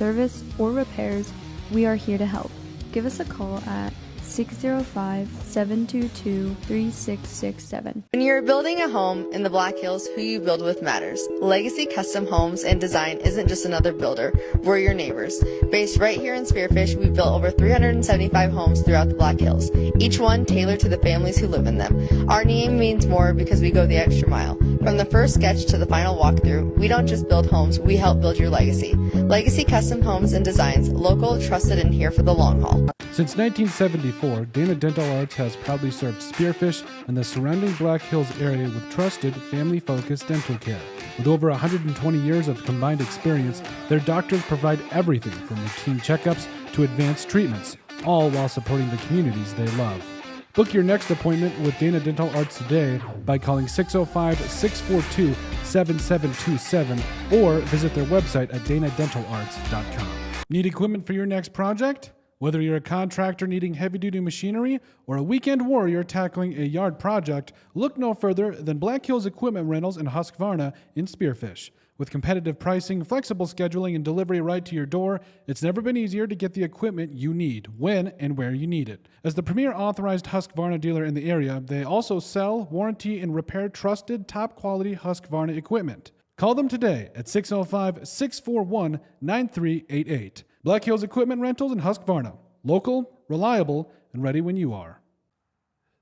service, or repairs, we are here to help. Give us a call at 605-722-3667. When you're building a home in the Black Hills, who you build with matters. Legacy Custom Homes and Design isn't just another builder, we're your neighbors. Based right here in Spearfish, we've built over 375 homes throughout the Black Hills, each one tailored to the families who live in them. Our name means more because we go the extra mile. From the first sketch to the final walkthrough, we don't just build homes, we help build your legacy. Legacy Custom Homes and Designs, local, trusted, and here for the long haul. Since 1974, Dana Dental Arts has proudly served Spearfish and the surrounding Black Hills area with trusted, family-focused dental care. With over 120 years of combined experience, their doctors provide everything from routine checkups to advanced treatments, all while supporting the communities they love. Book your next appointment with Dana Dental Arts today by calling 605-642-7727 or visit their website at danadentalarts.com. Need equipment for your next project? Whether you're a contractor needing heavy-duty machinery or a weekend warrior tackling a yard project, look no further than Black Hills Equipment Rentals in Husqvarna in Spearfish. With competitive pricing, flexible scheduling, and delivery right to your door, it's never been easier to get the equipment you need, when and where you need it. As the premier authorized Husqvarna dealer in the area, they also sell, warranty, and repair trusted, top-quality Husqvarna equipment. Call them today at 605-641-9388. Black Hills Equipment Rentals in Husqvarna. Local, reliable, and ready when you are.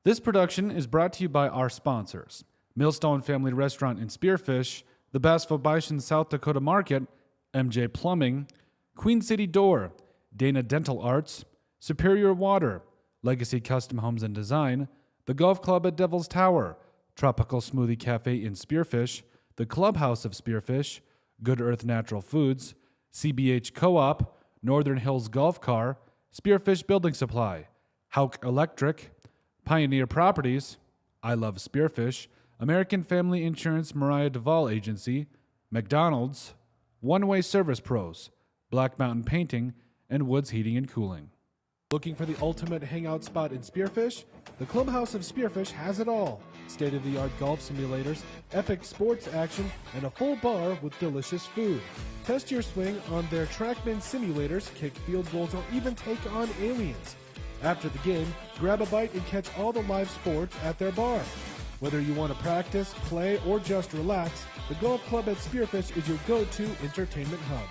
This production is brought to you by our sponsors: Millstone Family Restaurant in Spearfish, the Bassville Bison South Dakota Market, MJ Plumbing, Queen City Door, Dana Dental Arts, Superior Water, Legacy Custom Homes and Design, the Golf Club at Devil's Tower, Tropical Smoothie Cafe in Spearfish, the Clubhouse of Spearfish, Good Earth Natural Foods, CBH Co-op, Northern Hills Golf Car, Spearfish Building Supply, Houck Electric, Pioneer Properties, I Love Spearfish, American Family Insurance Mariah Duvall Agency, McDonald's, One Way Service Pros, Black Mountain Painting, and Woods Heating and Cooling. Looking for the ultimate hangout spot in Spearfish? The Clubhouse of Spearfish has it all. State-of-the-art golf simulators, epic sports action, and a full bar with delicious food. Test your swing on their TrackMan simulators, kick field goals, or even take on aliens. After the game, grab a bite and catch all the live sports at their bar. Whether you want to practice, play, or just relax, the Golf Club at Spearfish is your go-to entertainment hub.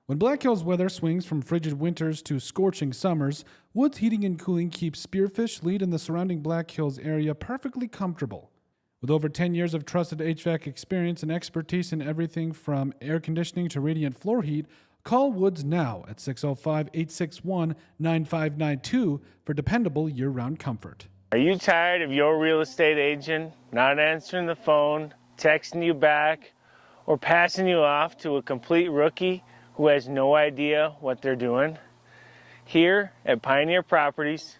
When Black Hills weather swings from frigid winters to scorching summers, Woods Heating and Cooling keeps Spearfish, Lead, and the surrounding Black Hills area perfectly comfortable. With over 10 years of trusted HVAC experience and expertise in everything from air conditioning to radiant floor heat, call Woods now at 605-861-9592 for dependable year-round comfort. Are you tired of your real estate agent not answering the phone, texting you back, or passing you off to a complete rookie who has no idea what they're doing? Here at Pioneer Properties,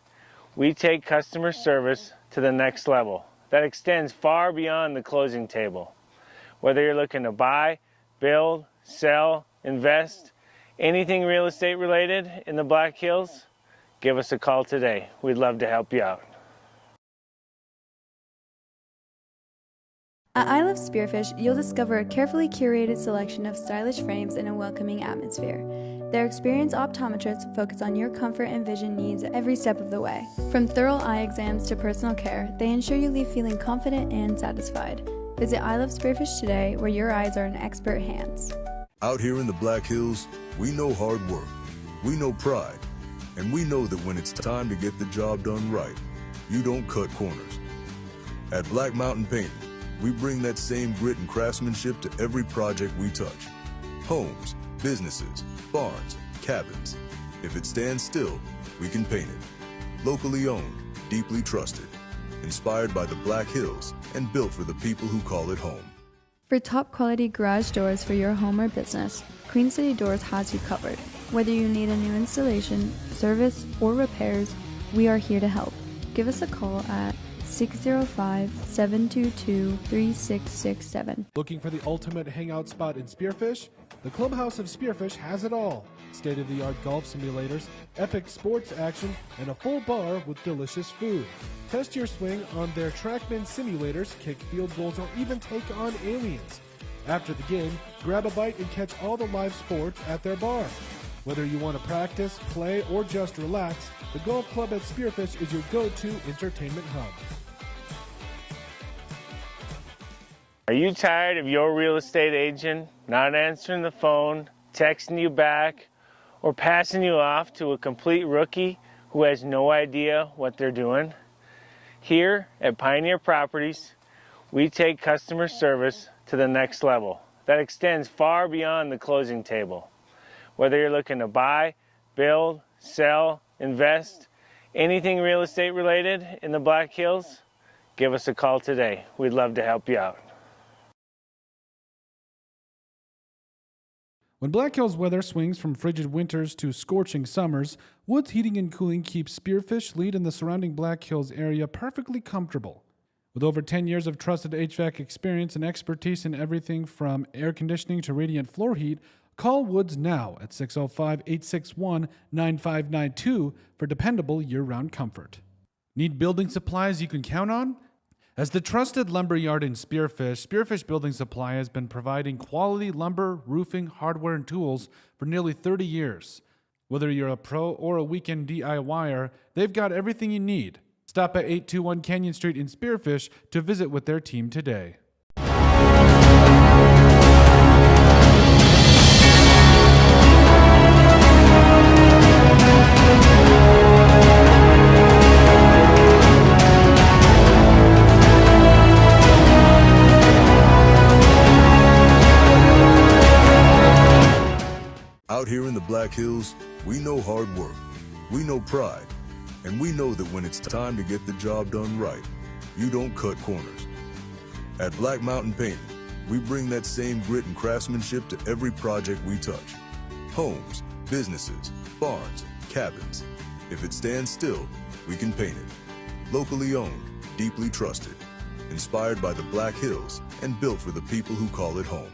we take customer service to the next level that extends far beyond the closing table. Whether you're looking to buy, build, sell, invest, anything real estate related in the Black Hills, give us a call today. We'd love to help you out. At I Love Spearfish, you'll discover a carefully curated selection of stylish frames in a welcoming atmosphere. Their experienced optometrists focus on your comfort and vision needs every step of the way. From thorough eye exams to personal care, they ensure you leave feeling confident and satisfied. Visit I Love Spearfish today, where your eyes are in expert hands. Out here in the Black Hills, we know hard work, we know pride, and we know that when it's time to get the job done right, you don't cut corners. At Black Mountain Painting, we bring that same grit and craftsmanship to every project we touch. Homes, businesses, barns, cabins. If it stands still, we can paint it. Locally owned, deeply trusted, inspired by the Black Hills, and built for the people who call it home. For top quality garage doors for your home or business, Queen City Doors has you covered. Whether you need a new installation, service, or repairs, we are here to help. Give us a call at 605-722-3667. Looking for the ultimate hangout spot in Spearfish? The Clubhouse of Spearfish has it all. State-of-the-art golf simulators, epic sports action, and a full bar with delicious food. Test your swing on their TrackMan simulators, kick field goals, or even take on aliens. After the game, grab a bite and catch all the live sports at their bar. Whether you want to practice, play, or just relax, the golf club at Spearfish is your go-to entertainment hub. Are you tired of your real estate agent not answering the phone, texting you back, or passing you off to a complete rookie who has no idea what they're doing? Here at Pioneer Properties, we take customer service to the next level that extends far beyond the closing table. Whether you're looking to buy, build, sell, invest, anything real estate related in the Black Hills, give us a call today. We'd love to help you out. When Black Hills weather swings from frigid winters to scorching summers, Woods Heating and Cooling keeps Spearfish, Lead, and the surrounding Black Hills area perfectly comfortable. With over 10 years of trusted HVAC experience and expertise in everything from air conditioning to radiant floor heat, call Woods now at 605-861-9592 for dependable year-round comfort. Need building supplies you can count on? As the trusted lumber yard in Spearfish, Spearfish Building Supply has been providing quality lumber, roofing, hardware, and tools for nearly 30 years. Whether you're a pro or a weekend DIYer, they've got everything you need. Stop at 821 Canyon Street in Spearfish to visit with their team today. Out here in the Black Hills, we know hard work, we know pride, and we know that when it's time to get the job done right, you don't cut corners. At Black Mountain Painting, we bring that same grit and craftsmanship to every project we touch. Homes, businesses, barns, cabins. If it stands still, we can paint it. Locally owned, deeply trusted, inspired by the Black Hills, and built for the people who call it home.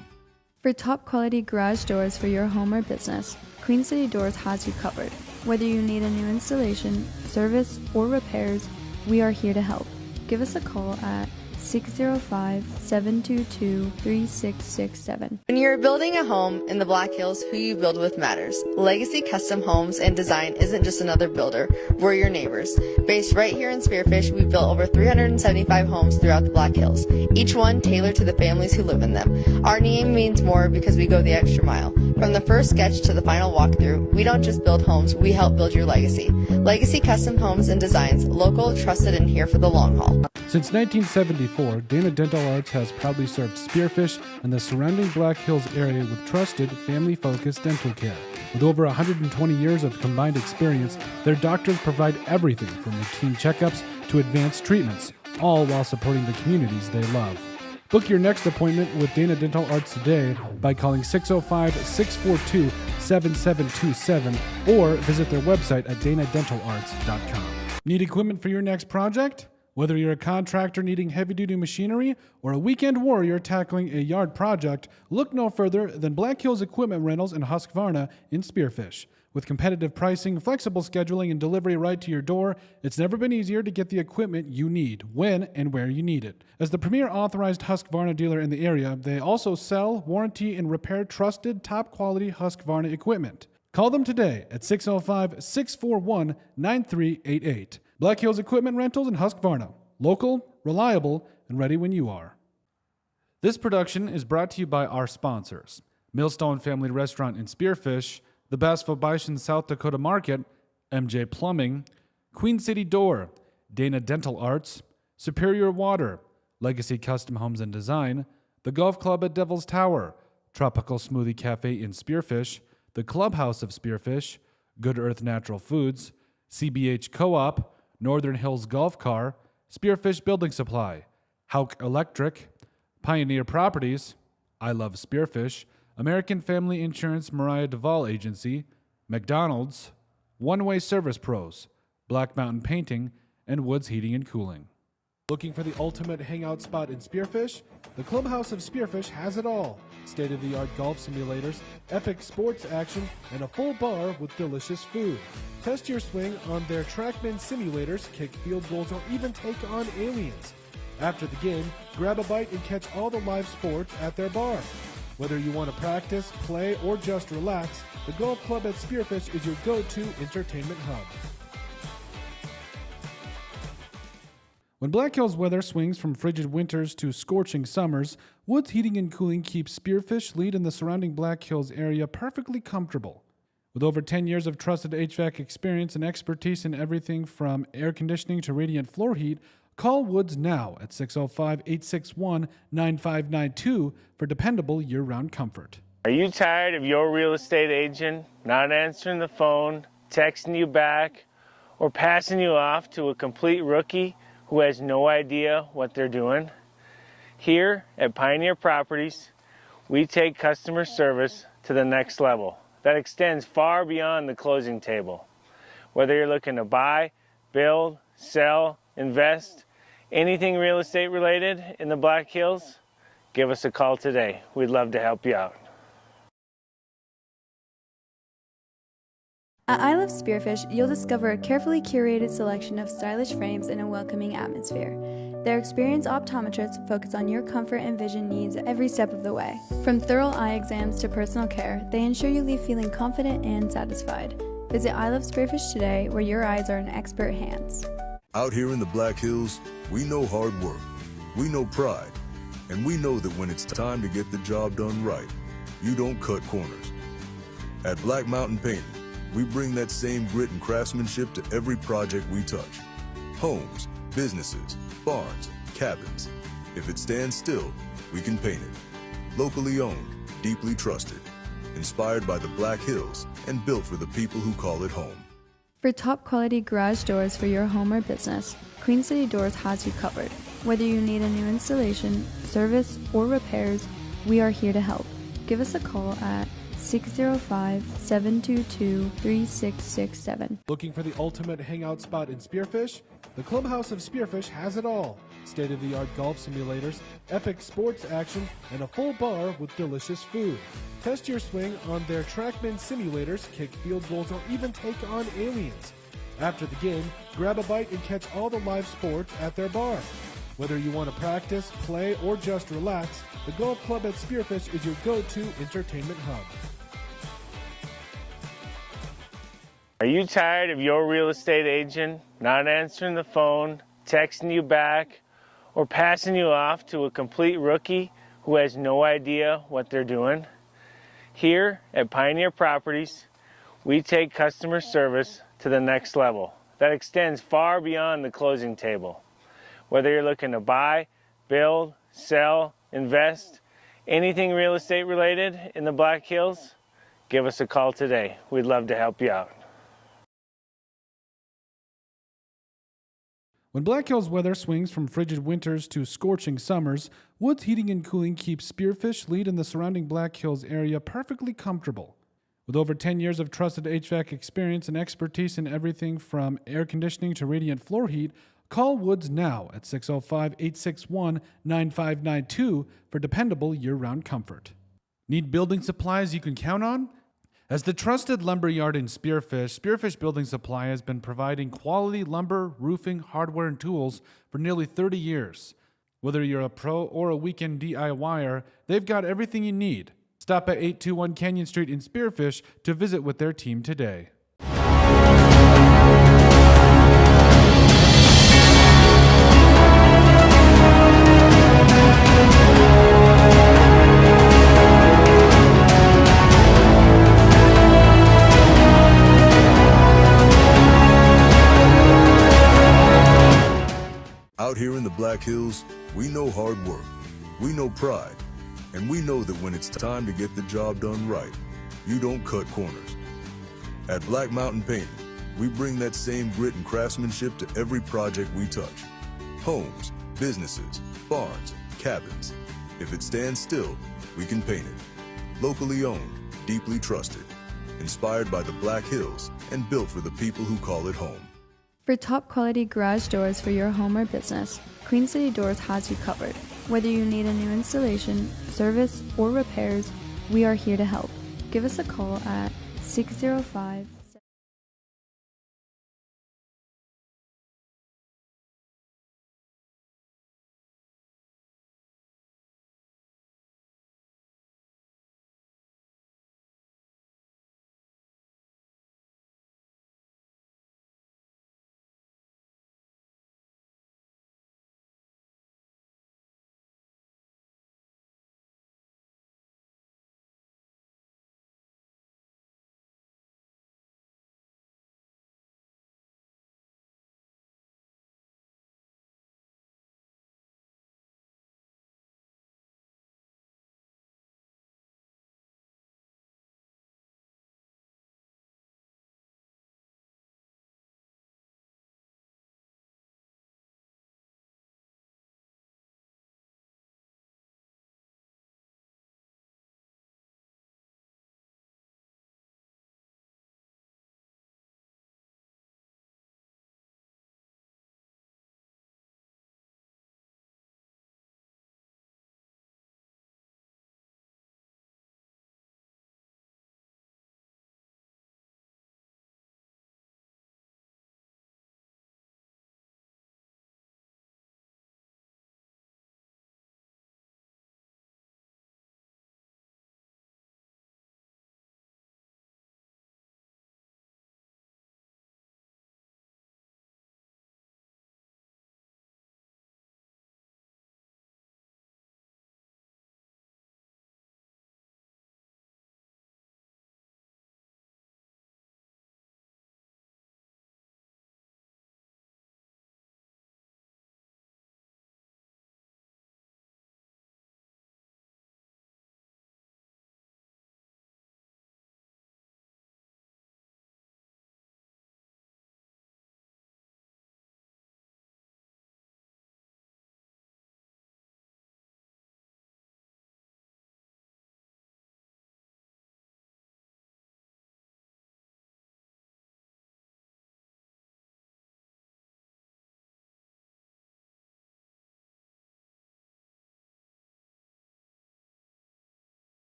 For top quality garage doors for your home or business, Queen City Doors has you covered. Whether you need a new installation, service, or repairs, we are here to help. Give us a call at 605-722-3667. When you're building a home in the Black Hills, who you build with matters. Legacy Custom Homes and Design isn't just another builder, we're your neighbors. Based right here in Spearfish, we've built over 375 homes throughout the Black Hills, each one tailored to the families who live in them. Our name means more because we go the extra mile. From the first sketch to the final walkthrough, we don't just build homes, we help build your legacy. Legacy Custom Homes and Designs, local, trusted, and here for the long haul. Since 1974, Dana Dental Arts has proudly served Spearfish and the surrounding Black Hills area with trusted, family-focused dental care. With over 120 years of combined experience, their doctors provide everything from routine checkups to advanced treatments, all while supporting the communities they love. Book your next appointment with Dana Dental Arts today by calling 605-642-7727 or visit their website at danadentalarts.com. Need equipment for your next project? Whether you're a contractor needing heavy-duty machinery or a weekend warrior tackling a yard project, look no further than Black Hills Equipment Rentals in Husqvarna in Spearfish. With competitive pricing, flexible scheduling, and delivery right to your door, it's never been easier to get the equipment you need, when and where you need it. As the premier authorized Husqvarna dealer in the area, they also sell, warranty, and repair trusted, top-quality Husqvarna equipment. Call them today at 605-641-9388. Black Hills Equipment Rentals in Husqvarna. Local, reliable, and ready when you are. This production is brought to you by our sponsors: Millstone Family Restaurant in Spearfish, the Bassville Bison South Dakota Market, MJ Plumbing, Queen City Door, Dana Dental Arts, Superior Water, Legacy Custom Homes and Design, the Golf Club at Devil's Tower, Tropical Smoothie Cafe in Spearfish, the Clubhouse of Spearfish, Good Earth Natural Foods, CBH Co-op, Northern Hills Golf Car, Spearfish Building Supply, Hauk Electric, Pioneer Properties, I Love Spearfish, American Family Insurance Mariah Duvall Agency, McDonald's, One Way Service Pros, Black Mountain Painting, and Woods Heating and Cooling. Looking for the ultimate hangout spot in Spearfish? The Clubhouse of Spearfish has it all. State-of-the-art golf simulators, epic sports action, and a full bar with delicious food. Test your swing on their TrackMan simulators, kick field goals, or even take on aliens. After the game, grab a bite and catch all the live sports at their bar. Whether you want to practice, play, or just relax, the Golf Club at Spearfish is your go-to entertainment hub. When Black Hills weather swings from frigid winters to scorching summers, Woods Heating and Cooling keeps Spearfish Lead in the surrounding Black Hills area perfectly comfortable. With over 10 years of trusted HVAC experience and expertise in everything from air conditioning to radiant floor heat, call Woods now at 605-861-9592 for dependable year-round comfort. Are you tired of your real estate agent not answering the phone, texting you back, or passing you off to a complete rookie who has no idea what they're doing? Here at Pioneer Properties, we take customer service to the next level that extends far beyond the closing table. Whether you're looking to buy, build, sell, invest, anything real estate related in the Black Hills, give us a call today. We'd love to help you out. At I Love Spearfish, you'll discover a carefully curated selection of stylish frames in a welcoming atmosphere. Their experienced optometrists focus on your comfort and vision needs every step of the way. From thorough eye exams to personal care, they ensure you leave feeling confident and satisfied. Visit I Love Spearfish today, where your eyes are in expert hands. Out here in the Black Hills, we know hard work, we know pride, and we know that when it's time to get the job done right, you don't cut corners. At Black Mountain Painting, we bring that same grit and craftsmanship to every project we touch. Homes, businesses, barns, cabins. If it stands still, we can paint it. Locally owned, deeply trusted, inspired by the Black Hills, and built for the people who call it home. For top quality garage doors for your home or business, Queen City Doors has you covered. Whether you need a new installation, service, or repairs, we are here to help. Give us a call at 605-722-3667. Looking for the ultimate hangout spot in Spearfish? The Clubhouse of Spearfish has it all. State-of-the-art golf simulators, epic sports action, and a full bar with delicious food. Test your swing on their TrackMan simulators, kick field goals, or even take on aliens. After the game, grab a bite and catch all the live sports at their bar. Whether you want to practice, play, or just relax, the Golf Club at Spearfish is your go-to entertainment hub. Are you tired of your real estate agent not answering the phone, texting you back, or passing you off to a complete rookie who has no idea what they're doing? Here at Pioneer Properties, we take customer service to the next level that extends far beyond the closing table. Whether you're looking to buy, build, sell, invest, anything real estate related in the Black Hills, give us a call today. We'd love to help you out. When Black Hills weather swings from frigid winters to scorching summers, Woods Heating and Cooling keeps Spearfish Lead in the surrounding Black Hills area perfectly comfortable. With over 10 years of trusted HVAC experience and expertise in everything from air conditioning to radiant floor heat, call Woods now at 605-861-9592 for dependable year-round comfort. Need building supplies you can count on? As the trusted lumber yard in Spearfish, Spearfish Building Supply has been providing quality lumber, roofing, hardware, and tools for nearly 30 years. Whether you're a pro or a weekend DIYer, they've got everything you need. Stop at 821 Canyon Street in Spearfish to visit with their team today. Out here in the Black Hills, we know hard work, we know pride, and we know that when it's time to get the job done right, you don't cut corners. At Black Mountain Painting, we bring that same grit and craftsmanship to every project we touch. Homes, businesses, barns, cabins. If it stands still, we can paint it. Locally owned, deeply trusted, inspired by the Black Hills, and built for the people who call it home. For top quality garage doors for your home or business, Queen City Doors has you covered. Whether you need a new installation, service, or repairs, we are here to help. Give us a call at 605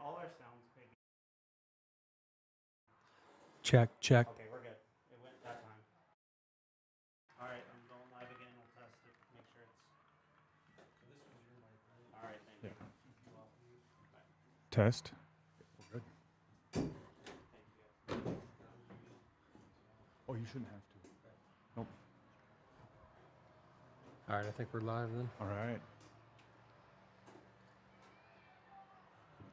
all our sounds maybe. Check, check. Okay, we're good. It went that time. All right, I'm going live again. We'll test it. Make sure it's. All right, thank you. Test. Oh, you shouldn't have to. Nope. All right, I think we're live then. All right.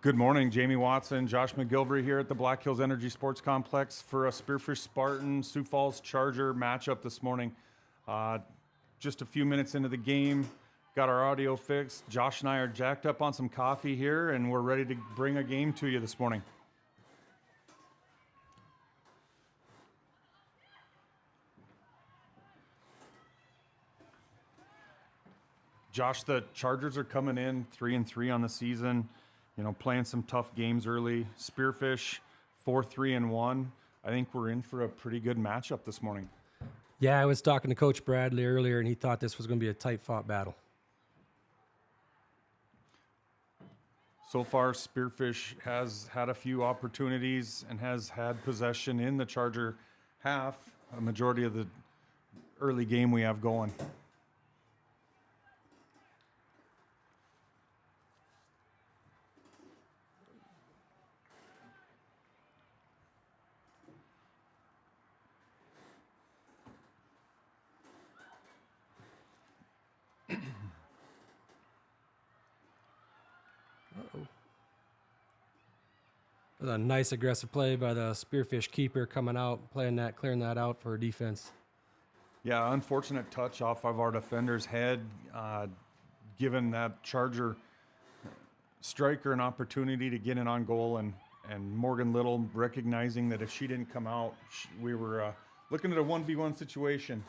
Good morning, Jamie Watson, Josh McGilvery here at the Black Hills Energy Sports Complex for a Spearfish Spartans Sioux Falls Charger matchup this morning. Just a few minutes into the game, got our audio fixed. Josh and I are jacked up on some coffee here, and we're ready to bring a game to you this morning. Josh, the Chargers are coming in 3-3 on the season, playing some tough games early. Spearfish 4-3-1. I think we're in for a pretty good matchup this morning. Yeah, I was talking to Coach Bradley earlier, and he thought this was going to be a tight-fought battle. So far, Spearfish has had a few opportunities and has had possession in the Charger half, a majority of the early game we have going. A nice aggressive play by the Spearfish keeper coming out, clearing that out for defense. Yeah, unfortunate touch off of our defender's head, given that Charger striker an opportunity to get in on goal, and Morgan Little recognizing that if she didn't come out, we were looking at a 1v1 situation.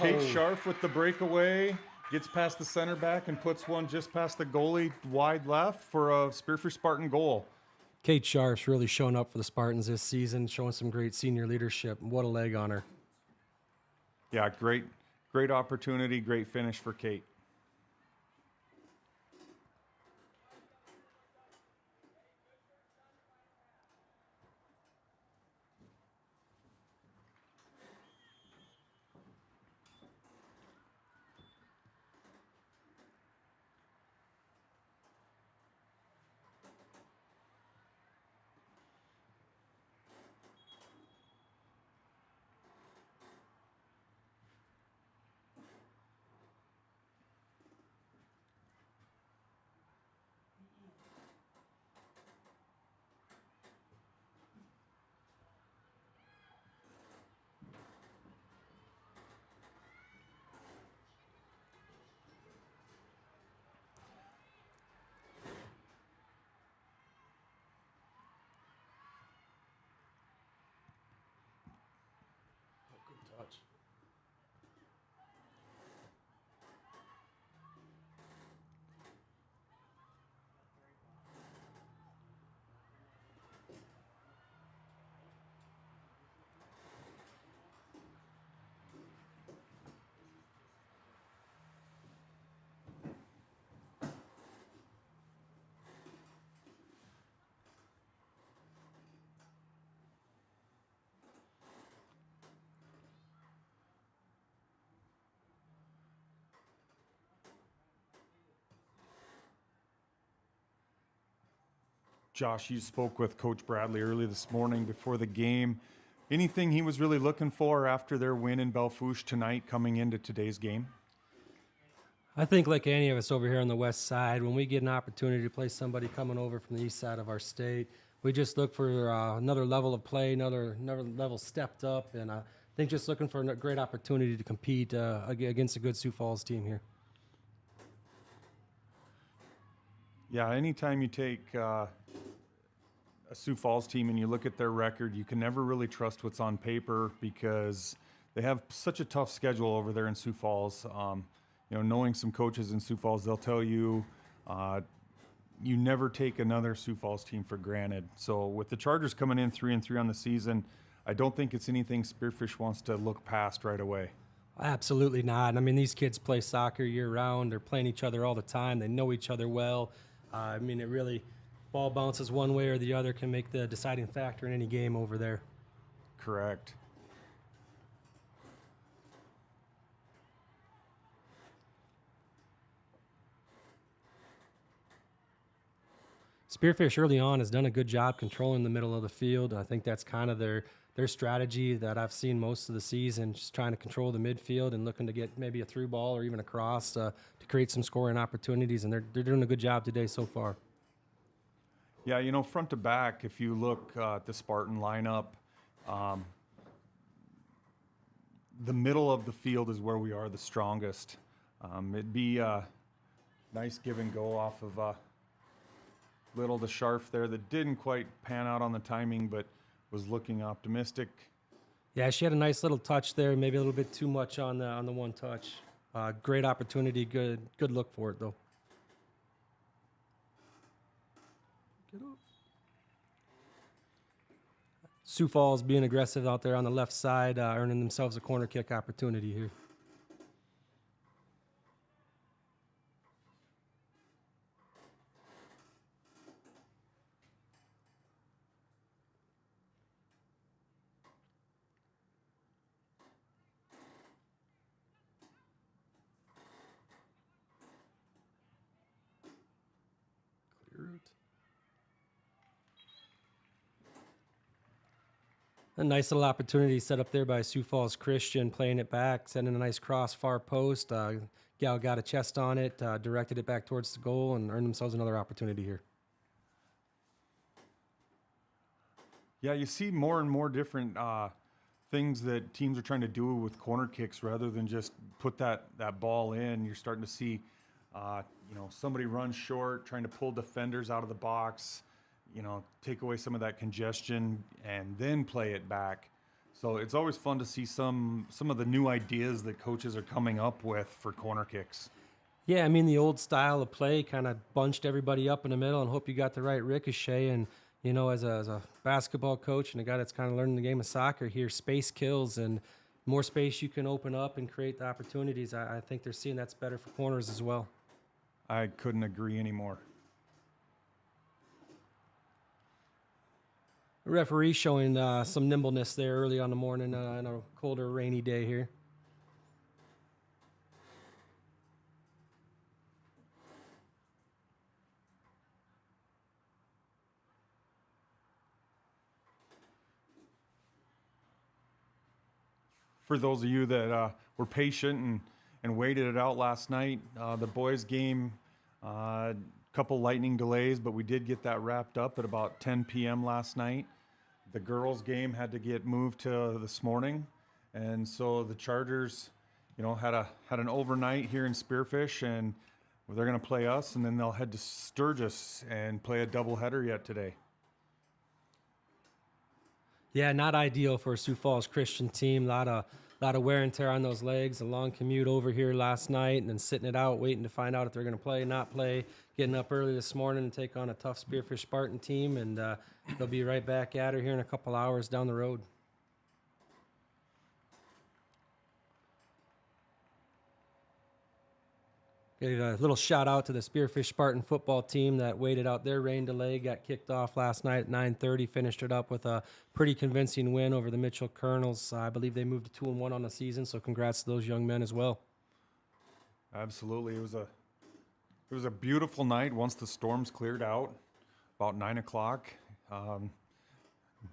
Kate Scharf with the breakaway, gets past the center back and puts one just past the goalie wide left for a Spearfish Spartan goal. Kate Sharp's really shown up for the Spartans this season, showing some great senior leadership. What a leg on her. Yeah, great opportunity, great finish for Kate. Josh, you spoke with Coach Bradley early this morning before the game. Anything he was really looking for after their win in Belfouche tonight coming into today's game? I think like any of us over here on the west side, when we get an opportunity to play somebody coming over from the east side of our state, we just look for another level of play, another level stepped up, and I think just looking for a great opportunity to compete against a good Sioux Falls team here. Yeah, anytime you take a Sioux Falls team and you look at their record, you can never really trust what's on paper because they have such a tough schedule over there in Sioux Falls. Knowing some coaches in Sioux Falls, they'll tell you you never take another Sioux Falls team for granted. So with the Chargers coming in 3-3 on the season, I don't think it's anything Spearfish wants to look past right away. Absolutely not. I mean, these kids play soccer year-round. They're playing each other all the time. They know each other well. It really ball bounces one way or the other can make the deciding factor in any game over there. Correct. Spearfish early on has done a good job controlling the middle of the field. I think that's kind of their strategy that I've seen most of the season, just trying to control the midfield and looking to get maybe a through ball or even a cross to create some scoring opportunities, and they're doing a good job today so far. Yeah, you know, front to back, if you look at the Spartan lineup, the middle of the field is where we are the strongest. It'd be a nice give and go off of Little the Sharf there that didn't quite pan out on the timing, but was looking optimistic. Yeah, she had a nice little touch there, maybe a little bit too much on the one touch. Great opportunity, good look for it though. Get up. Sioux Falls being aggressive out there on the left side, earning themselves a corner kick opportunity here. A nice little opportunity set up there by Sioux Falls Christian, playing it back, sending a nice cross far post. Gal got a chest on it, directed it back towards the goal, and earned themselves another opportunity here. Yeah, you see more and more different things that teams are trying to do with corner kicks rather than just put that ball in. You're starting to see, somebody run short, trying to pull defenders out of the box, take away some of that congestion and then play it back. So it's always fun to see some of the new ideas that coaches are coming up with for corner kicks. Yeah, I mean, the old style of play kind of bunched everybody up in the middle and hope you got the right ricochet. And, as a basketball coach and a guy that's kind of learning the game of soccer here, space kills, and more space you can open up and create the opportunities. I think they're seeing that's better for corners as well. I couldn't agree anymore. The referee showing some nimbleness there early on the morning on a colder, rainy day here. For those of you that were patient and waited it out last night, the boys' game, couple lightning delays, but we did get that wrapped up at about 10 p.m. last night. The girls' game had to get moved to this morning, and so the Chargers, had an overnight here in Spearfish, and they're going to play us, and then they'll head to Sturgis and play a doubleheader yet today. Yeah, not ideal for a Sioux Falls Christian team. A lot of wear and tear on those legs. A long commute over here last night and then sitting it out, waiting to find out if they're going to play, not play. Getting up early this morning and take on a tough Spearfish Spartan team, and they'll be right back at her here in a couple hours down the road. Gave a little shout out to the Spearfish Spartan football team that waited out their rain delay, got kicked off last night at 9:30, finished it up with a pretty convincing win over the Mitchell Colonels. I believe they moved to 2-1 on the season, so congrats to those young men as well. Absolutely. It was a beautiful night once the storms cleared out, about 9 o'clock.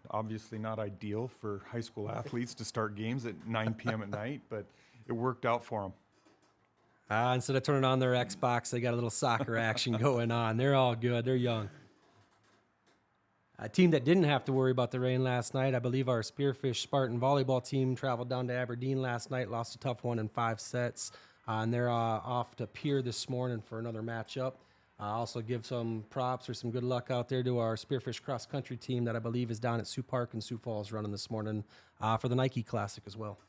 Obviously not ideal for high school athletes to start games at 9 p.m. at night, but it worked out for them. Instead of turning on their Xbox, they got a little soccer action going on. They're all good. They're young. A team that didn't have to worry about the rain last night, I believe our Spearfish Spartan volleyball team traveled down to Aberdeen last night, lost a tough one in 5 sets, and they're off to Pier this morning for another matchup. Also give some props or some good luck out there to our Spearfish cross country team that I believe is down at Sioux Park and Sioux Falls running this morning for the Nike Classic as well.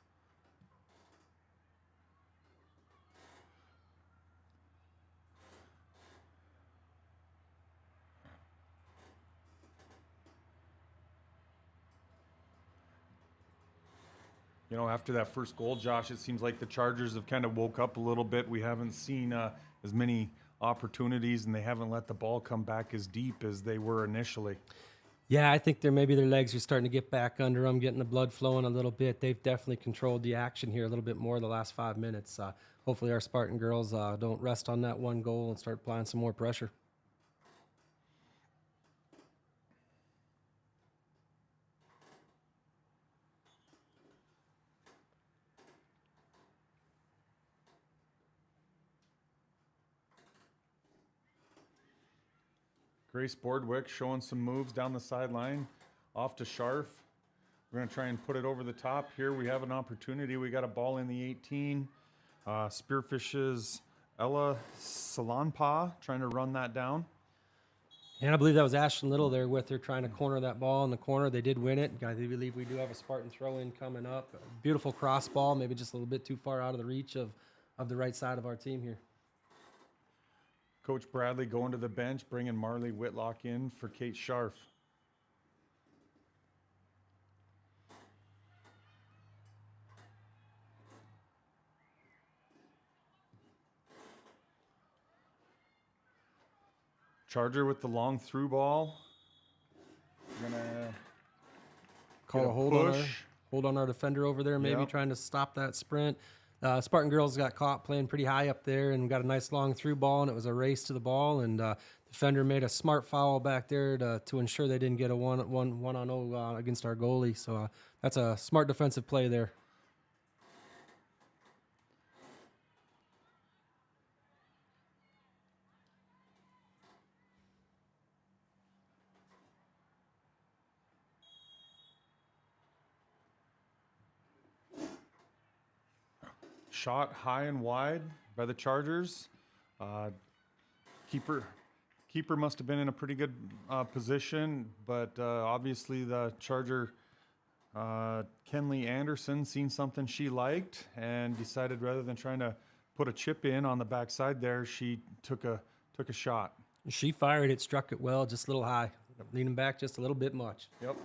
After that first goal, Josh, it seems like the Chargers have kind of woke up a little bit. We haven't seen as many opportunities, and they haven't let the ball come back as deep as they were initially. Yeah, I think maybe their legs are starting to get back under them, getting the blood flowing a little bit. They've definitely controlled the action here a little bit more the last 5 minutes. Hopefully our Spartan girls don't rest on that one goal and start applying some more pressure. Grace Boardwick showing some moves down the sideline, off to Scharf. We're going to try and put it over the top here. We have an opportunity. We got a ball in the 18. Spearfish's Ella Salanpa trying to run that down. And I believe that was Ashton Little there with her trying to corner that ball in the corner. They did win it. I believe we do have a Spartan throw-in coming up. A beautiful cross ball, maybe just a little bit too far out of the reach of the right side of our team here. Coach Bradley going to the bench, bringing Marley Whitlock in for Kate Scharf. Charger with the long through ball. We're gonna Call get a hold on our defender over there, maybe Yep. trying to stop that sprint. Spartan girls got caught playing pretty high up there and got a nice long through ball, and it was a race to the ball. And defender made a smart foul back there to ensure they didn't get a one on 0 against our goalie. So that's a smart defensive play there. Shot high and wide by the Chargers. Keeper must have been in a pretty good position, but obviously the Charger, Kenley Anderson, seen something she liked and decided rather than trying to put a chip in on the backside there, she took a shot. She fired it, struck it well, just a little high. Leaning back just a little bit much. Yep.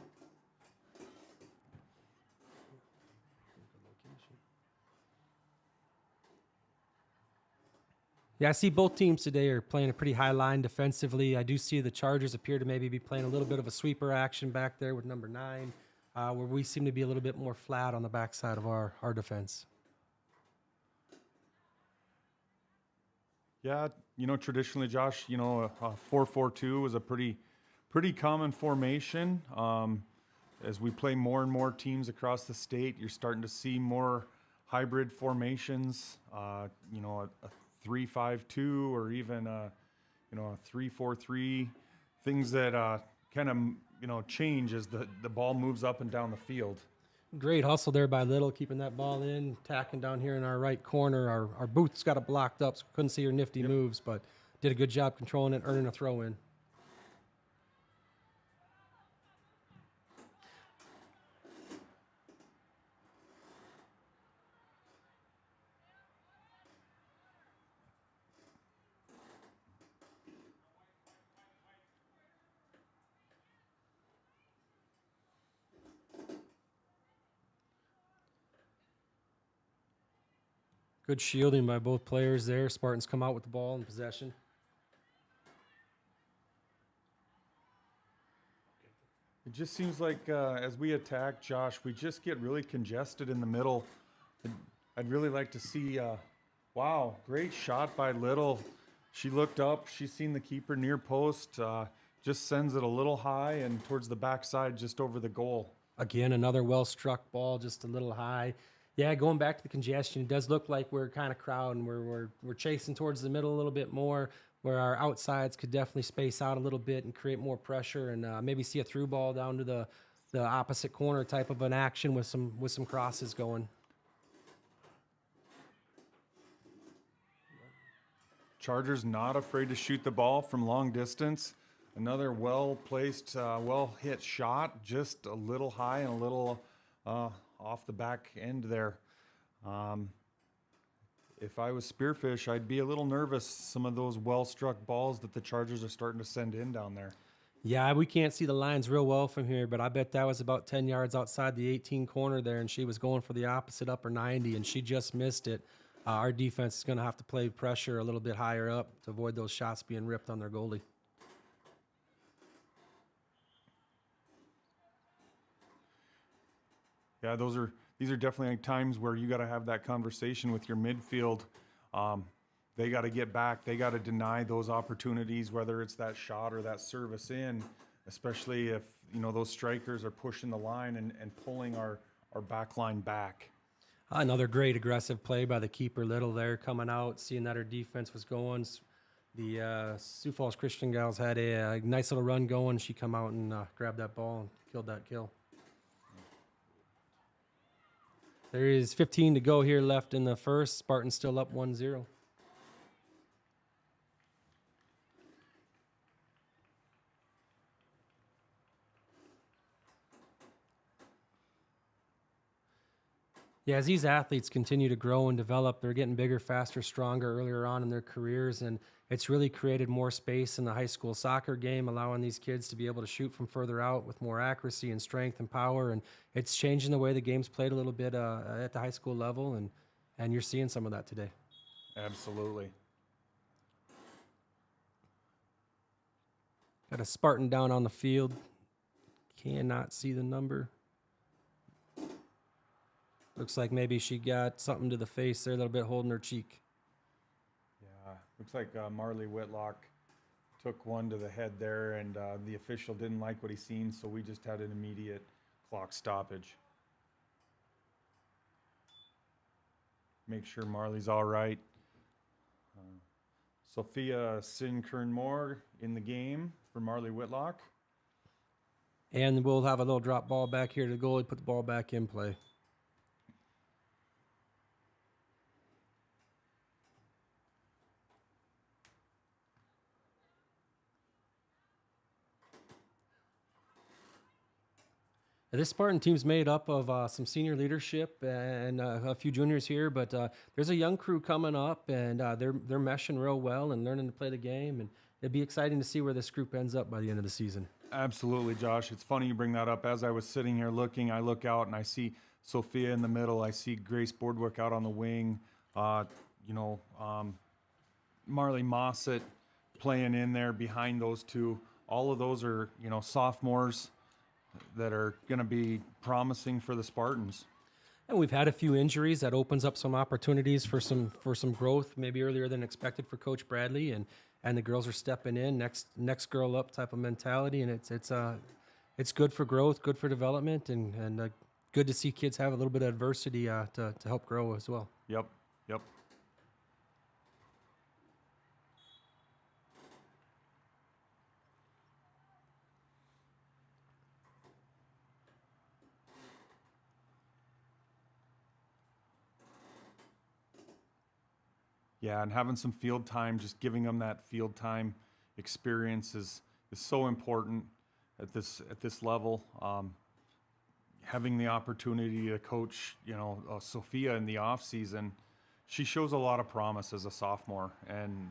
Yeah, I see both teams today are playing a pretty high line defensively. I do see the Chargers appear to maybe be playing a little bit of a sweeper action back there with number 9, where we seem to be a little bit more flat on the backside of our defense. Yeah, traditionally, Josh, a 4-4-2 was a pretty common formation. As we play more and more teams across the state, you're starting to see more hybrid formations. A 3-5-2 or even a 3-4-3, things that kind of change as the ball moves up and down the field. Great hustle there by Little, keeping that ball in, tacking down here in our right corner. Our Booth's got it blocked up, so couldn't see her nifty moves, but did a good job controlling it, earning a throw in. Good shielding by both players there. Spartans come out with the ball in possession. It just seems like as we attack, Josh, we just get really congested in the middle. I'd really like to see, wow, great shot by Little. She looked up, she's seen the keeper near post, just sends it a little high and towards the backside, just over the goal. Again, another well-struck ball, just a little high. Yeah, going back to the congestion, it does look like we're kind of crowding. We're chasing towards the middle a little bit more, where our outsides could definitely space out a little bit and create more pressure, and maybe see a through ball down to the opposite corner type of an action with some crosses going. Chargers not afraid to shoot the ball from long distance. Another well-placed, well-hit shot, just a little high and a little off the back end there. If I was Spearfish, I'd be a little nervous, some of those well-struck balls that the Chargers are starting to send in down there. Yeah, we can't see the lines real well from here, but I bet that was about 10 yards outside the 18 corner there, and she was going for the opposite upper 90, and she just missed it. our defense is going to have to play pressure a little bit higher up to avoid those shots being ripped on their goalie. Yeah, these are definitely times where you got to have that conversation with your midfield. They got to get back. They got to deny those opportunities, whether it's that shot or that service in, especially if, those strikers are pushing the line and pulling our back line back. Another great aggressive play by the keeper Little there, coming out, seeing that her defense was going. The Sioux Falls Christian gals had a nice little run going. She come out and grabbed that ball and killed that kill. There is 15 to go here left in the first. Spartans still up 1-0. Yeah, as these athletes continue to grow and develop, they're getting bigger, faster, stronger earlier on in their careers, and it's really created more space in the high school soccer game, allowing these kids to be able to shoot from further out with more accuracy and strength and power, and it's changing the way the game's played a little bit at the high school level, and you're seeing some of that today. Absolutely. Got a Spartan down on the field. Cannot see the number. Looks like maybe she got something to the face there, a little bit holding her cheek. Yeah, looks like Marley Whitlock took one to the head there, and the official didn't like what he seen, so we just had an immediate clock stoppage. Make sure Marley's all right. Sophia Sinkern-Moore in the game for Marley Whitlock. And we'll have a little drop ball back here to the goalie, put the ball back in play. This Spartan team's made up of some senior leadership and a few juniors here, but there's a young crew coming up, and they're meshing real well and learning to play the game, and it'd be exciting to see where this group ends up by the end of the season. Absolutely, Josh. It's funny you bring that up. As I was sitting here looking, I look out and I see Sophia in the middle. I see Grace Boardwick out on the wing. Marley Mossett playing in there behind those two. All of those are, sophomores that are going to be promising for the Spartans. And we've had a few injuries that opens up some opportunities for some growth, maybe earlier than expected for Coach Bradley, and the girls are stepping in, next girl up type of mentality, and it's good for growth, good for development, and good to see kids have a little bit of adversity to help grow as well. Yep. Yeah, and having some field time, just giving them that field time experience is so important at this level. Having the opportunity to coach, Sophia in the off season, she shows a lot of promise as a sophomore, and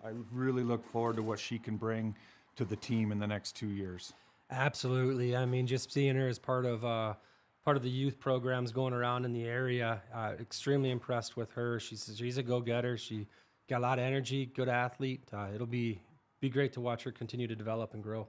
I really look forward to what she can bring to the team in the next 2 years. Absolutely. I mean, just seeing her as part of the youth programs going around in the area, extremely impressed with her. She's a go-getter. She got a lot of energy, good athlete. It'll be great to watch her continue to develop and grow.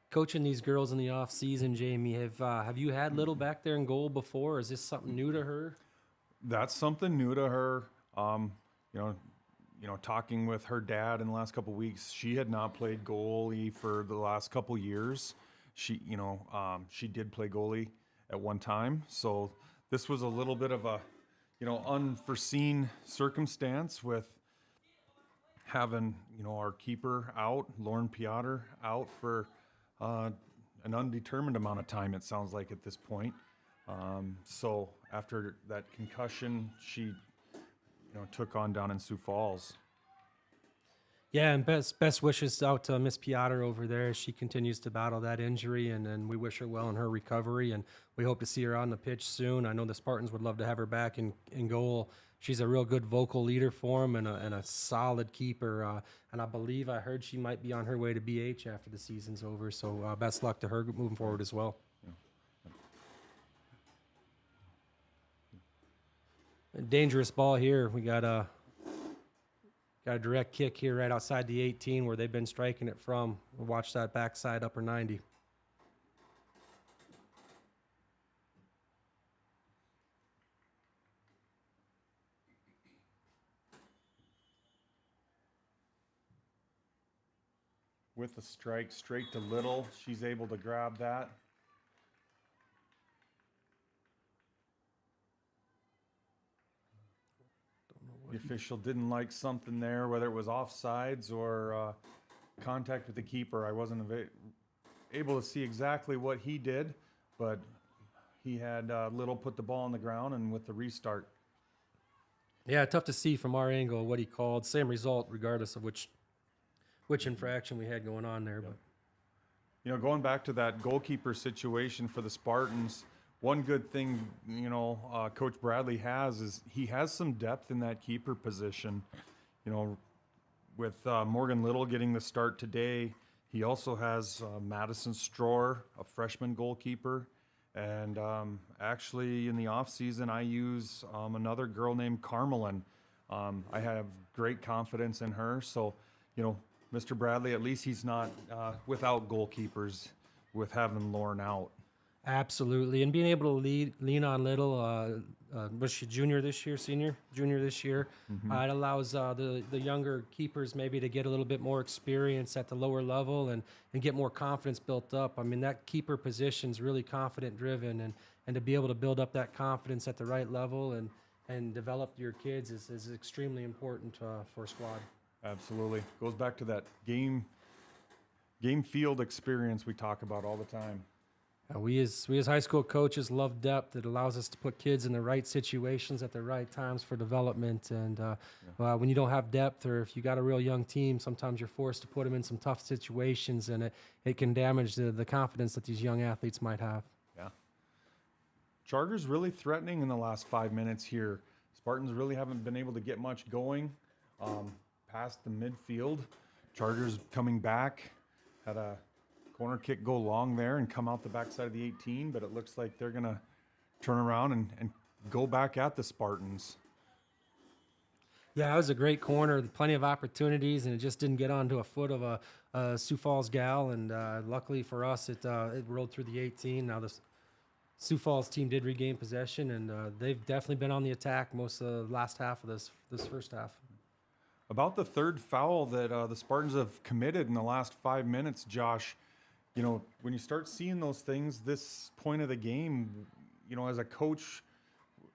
Coaching these girls in the off season, Jamie, have you had Little back there in goal before? Or is this something new to her? That's something new to her. Talking with her dad in the last couple of weeks, she had not played goalie for the last couple of years. She did play goalie at one time, so this was a little bit of a, unforeseen circumstance with having, our keeper out, Lauren Piotr, out for an undetermined amount of time, it sounds like at this point. So after that concussion, she, took on down in Sioux Falls. Yeah, and best wishes out to Miss Piotr over there as she continues to battle that injury, and we wish her well in her recovery, and we hope to see her on the pitch soon. I know the Spartans would love to have her back in goal. She's a real good vocal leader for them and a solid keeper, and I believe I heard she might be on her way to BH after the season's over, so best luck to her moving forward as well. A dangerous ball here. We got a direct kick here right outside the 18 where they've been striking it from. We'll watch that backside upper 90. With the strike straight to Little, she's able to grab that. The official didn't like something there, whether it was offsides or contact with the keeper. I wasn't able to see exactly what he did, but he had Little put the ball on the ground, and with the restart. Yeah, tough to see from our angle what he called. Same result regardless of which infraction we had going on there. But You know, going back to that goalkeeper situation for the Spartans, one good thing, Coach Bradley has is he has some depth in that keeper position. You know, with Morgan Little getting the start today, he also has Madison Strohr, a freshman goalkeeper. And actually, in the offseason, I use another girl named Carmelin. I have great confidence in her. So, Mr. Bradley, at least he's not without goalkeepers with having Lauren out. absolutely, and being able to lean on Little, was she junior this year, junior this year? It allows the younger keepers maybe to get a little bit more experience at the lower level and get more confidence built up. I mean, that keeper position's really confident driven, and to be able to build up that confidence at the right level and develop your kids is extremely important for a squad. Absolutely. Goes back to that game field experience we talk about all the time. We as high school coaches love depth. It allows us to put kids in the right situations at the right times for development. And when you don't have depth, or if you got a real young team, sometimes you're forced to put them in some tough situations, and it can damage the confidence that these young athletes might have. Yeah. Chargers really threatening in the last 5 minutes here. Spartans really haven't been able to get much going past the midfield. Chargers coming back, had a corner kick go long there and come out the backside of the 18, but it looks like they're going to turn around and go back at the Spartans. Yeah, that was a great corner. Plenty of opportunities, and it just didn't get onto a foot of a Sioux Falls gal. And luckily for us, it rolled through the 18. Now the Sioux Falls team did regain possession, and they've definitely been on the attack most of the last half of this first half. About the third foul that the Spartans have committed in the last 5 minutes, Josh, when you start seeing those things this point of the game, as a coach,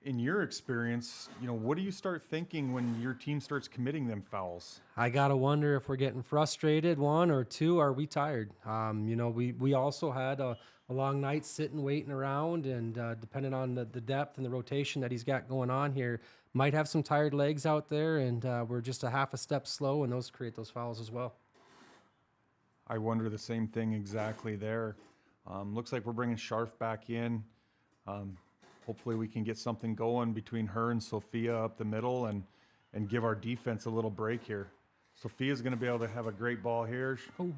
in your experience, what do you start thinking when your team starts committing them fouls? I gotta wonder if we're getting frustrated. One or two, are we tired? We also had a long night sitting, waiting around, and depending on the depth and the rotation that he's got going on here, might have some tired legs out there, and we're just a half a step slow, and those create those fouls as well. I wonder the same thing exactly there. Looks like we're bringing Scharf back in. Hopefully we can get something going between her and Sophia up the middle and give our defense a little break here. Sophia's going to be able to have a great ball here. Ooh.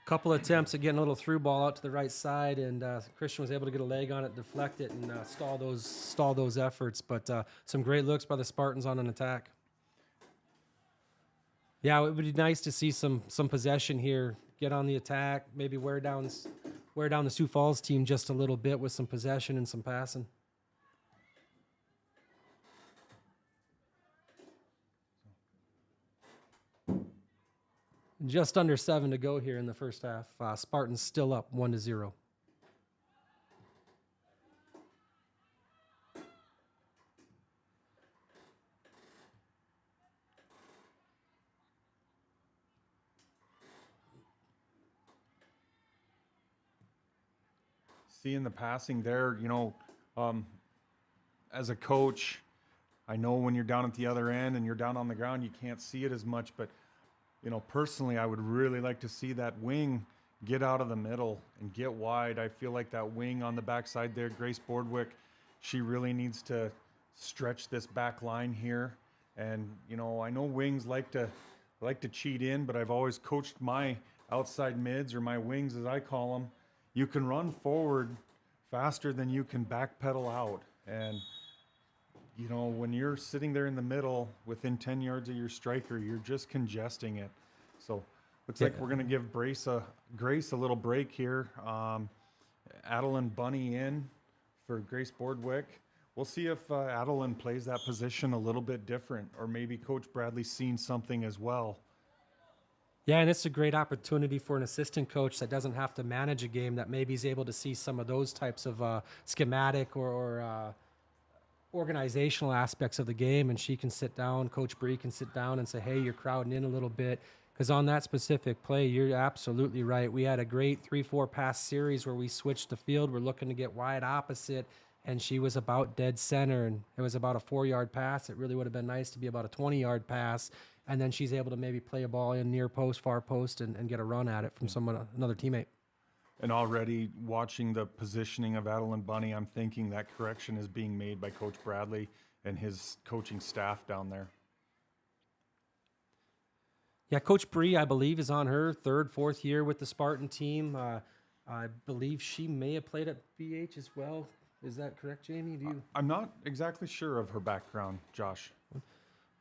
Couple attempts at getting a little through ball out to the right side, and Christian was able to get a leg on it, deflect it, and stall those efforts. But some great looks by the Spartans on an attack. Yeah, it would be nice to see some possession here, get on the attack, maybe wear down the Sioux Falls team just a little bit with some possession and some passing. Just under 7 to go here in the first half. Spartans still up 1-0. Seeing the passing there, as a coach, I know when you're down at the other end and you're down on the ground, you can't see it as much, but personally, I would really like to see that wing get out of the middle and get wide. I feel like that wing on the backside there, Grace Boardwick, she really needs to stretch this back line here. And I know wings like to cheat in, but I've always coached my outside mids, or my wings as I call them. You can run forward faster than you can backpedal out. And when you're sitting there in the middle within 10 yards of your striker, you're just congesting it. So looks like we're going to give Grace a little break here. Adeline Bunny in for Grace Boardwick. We'll see if Adeline plays that position a little bit different, or maybe Coach Bradley's seen something as well. Yeah, and it's a great opportunity for an assistant coach that doesn't have to manage a game, that maybe is able to see some of those types of schematic or organizational aspects of the game, and she can sit down, Coach Bree can sit down and say, hey, you're crowding in a little bit. Because on that specific play, you're absolutely right. We had a great 3-4 pass series where we switched the field. We're looking to get wide opposite, and she was about dead center, and it was about a 4-yard pass. It really would have been nice to be about a 20-yard pass, and then she's able to maybe play a ball in near post, far post, and get a run at it from another teammate. And already watching the positioning of Adeline Bunny, I'm thinking that correction is being made by Coach Bradley and his coaching staff down there. Yeah, Coach Bree, I believe, is on her 3rd, 4th year with the Spartan team. I believe she may have played at BH as well. Is that correct, Jamie? I'm not exactly sure of her background, Josh. And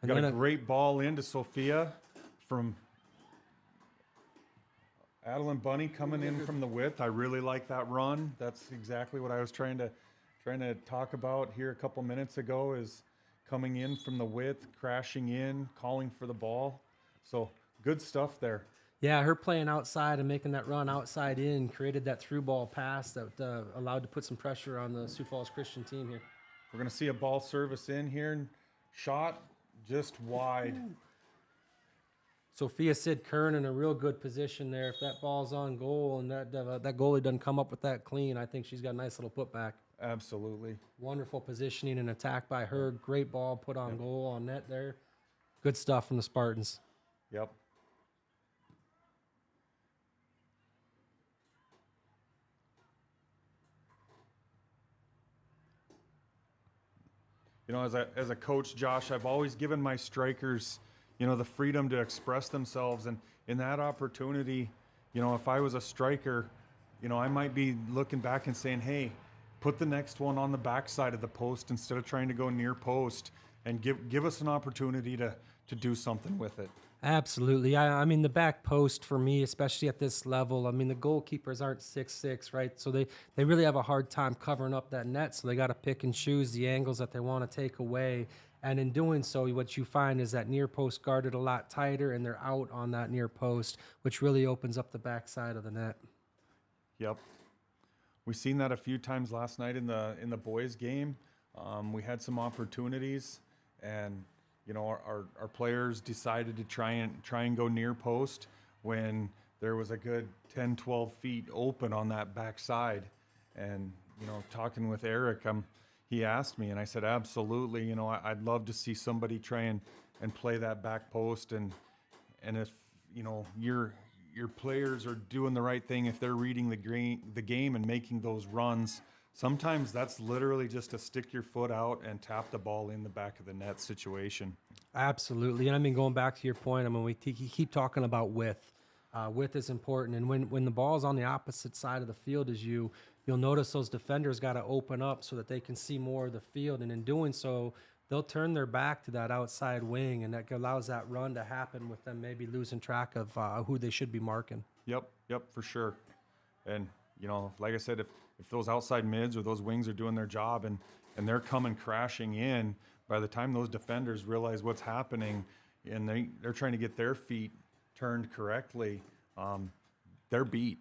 Got then a great ball into Sophia from Adeline Bunny coming in from the width. I really like that run. That's exactly what I was trying to talk about here a couple minutes ago, is coming in from the width, crashing in, calling for the ball. So good stuff there. Yeah, her playing outside and making that run outside in created that through ball pass that allowed to put some pressure on the Sioux Falls Christian team here. We're going to see a ball service in here, and shot just wide. Sophia Sid Kern in a real good position there. If that ball's on goal and that goalie doesn't come up with that clean, I think she's got a nice little putback. Absolutely. Wonderful positioning and attack by her. Great ball put on goal on net there. Good stuff from the Spartans. Yep. As a coach, Josh, I've always given my strikers, the freedom to express themselves. And in that opportunity, if I was a striker, I might be looking back and saying, hey, put the next one on the backside of the post instead of trying to go near post, and give us an opportunity to do something with it. Absolutely. I mean, the back post for me, especially at this level, I mean, the goalkeepers aren't 6'6", right? So they really have a hard time covering up that net. So they got to pick and choose the angles that they want to take away. And in doing so, what you find is that near post guarded a lot tighter, and they're out on that near post, which really opens up the backside of the net. Yep. We've seen that a few times last night in the boys game. We had some opportunities, and our players decided to try and go near post when there was a good 10, 12 feet open on that backside. And, talking with Eric, he asked me, and I said, absolutely, I'd love to see somebody try and play that back post. And if, your players are doing the right thing, if they're reading the game and making those runs, sometimes that's literally just a stick your foot out and tap the ball in the back of the net situation. Absolutely. And I mean, going back to your point, I mean, we keep talking about width. Width is important. And when the ball's on the opposite side of the field as you'll notice those defenders got to open up so that they can see more of the field. And in doing so, they'll turn their back to that outside wing, and that allows that run to happen with them maybe losing track of who they should be marking. Yep, for sure. And, like I said, if those outside mids or those wings are doing their job and they're coming crashing in, by the time those defenders realize what's happening and they're trying to get their feet turned correctly, they're beat.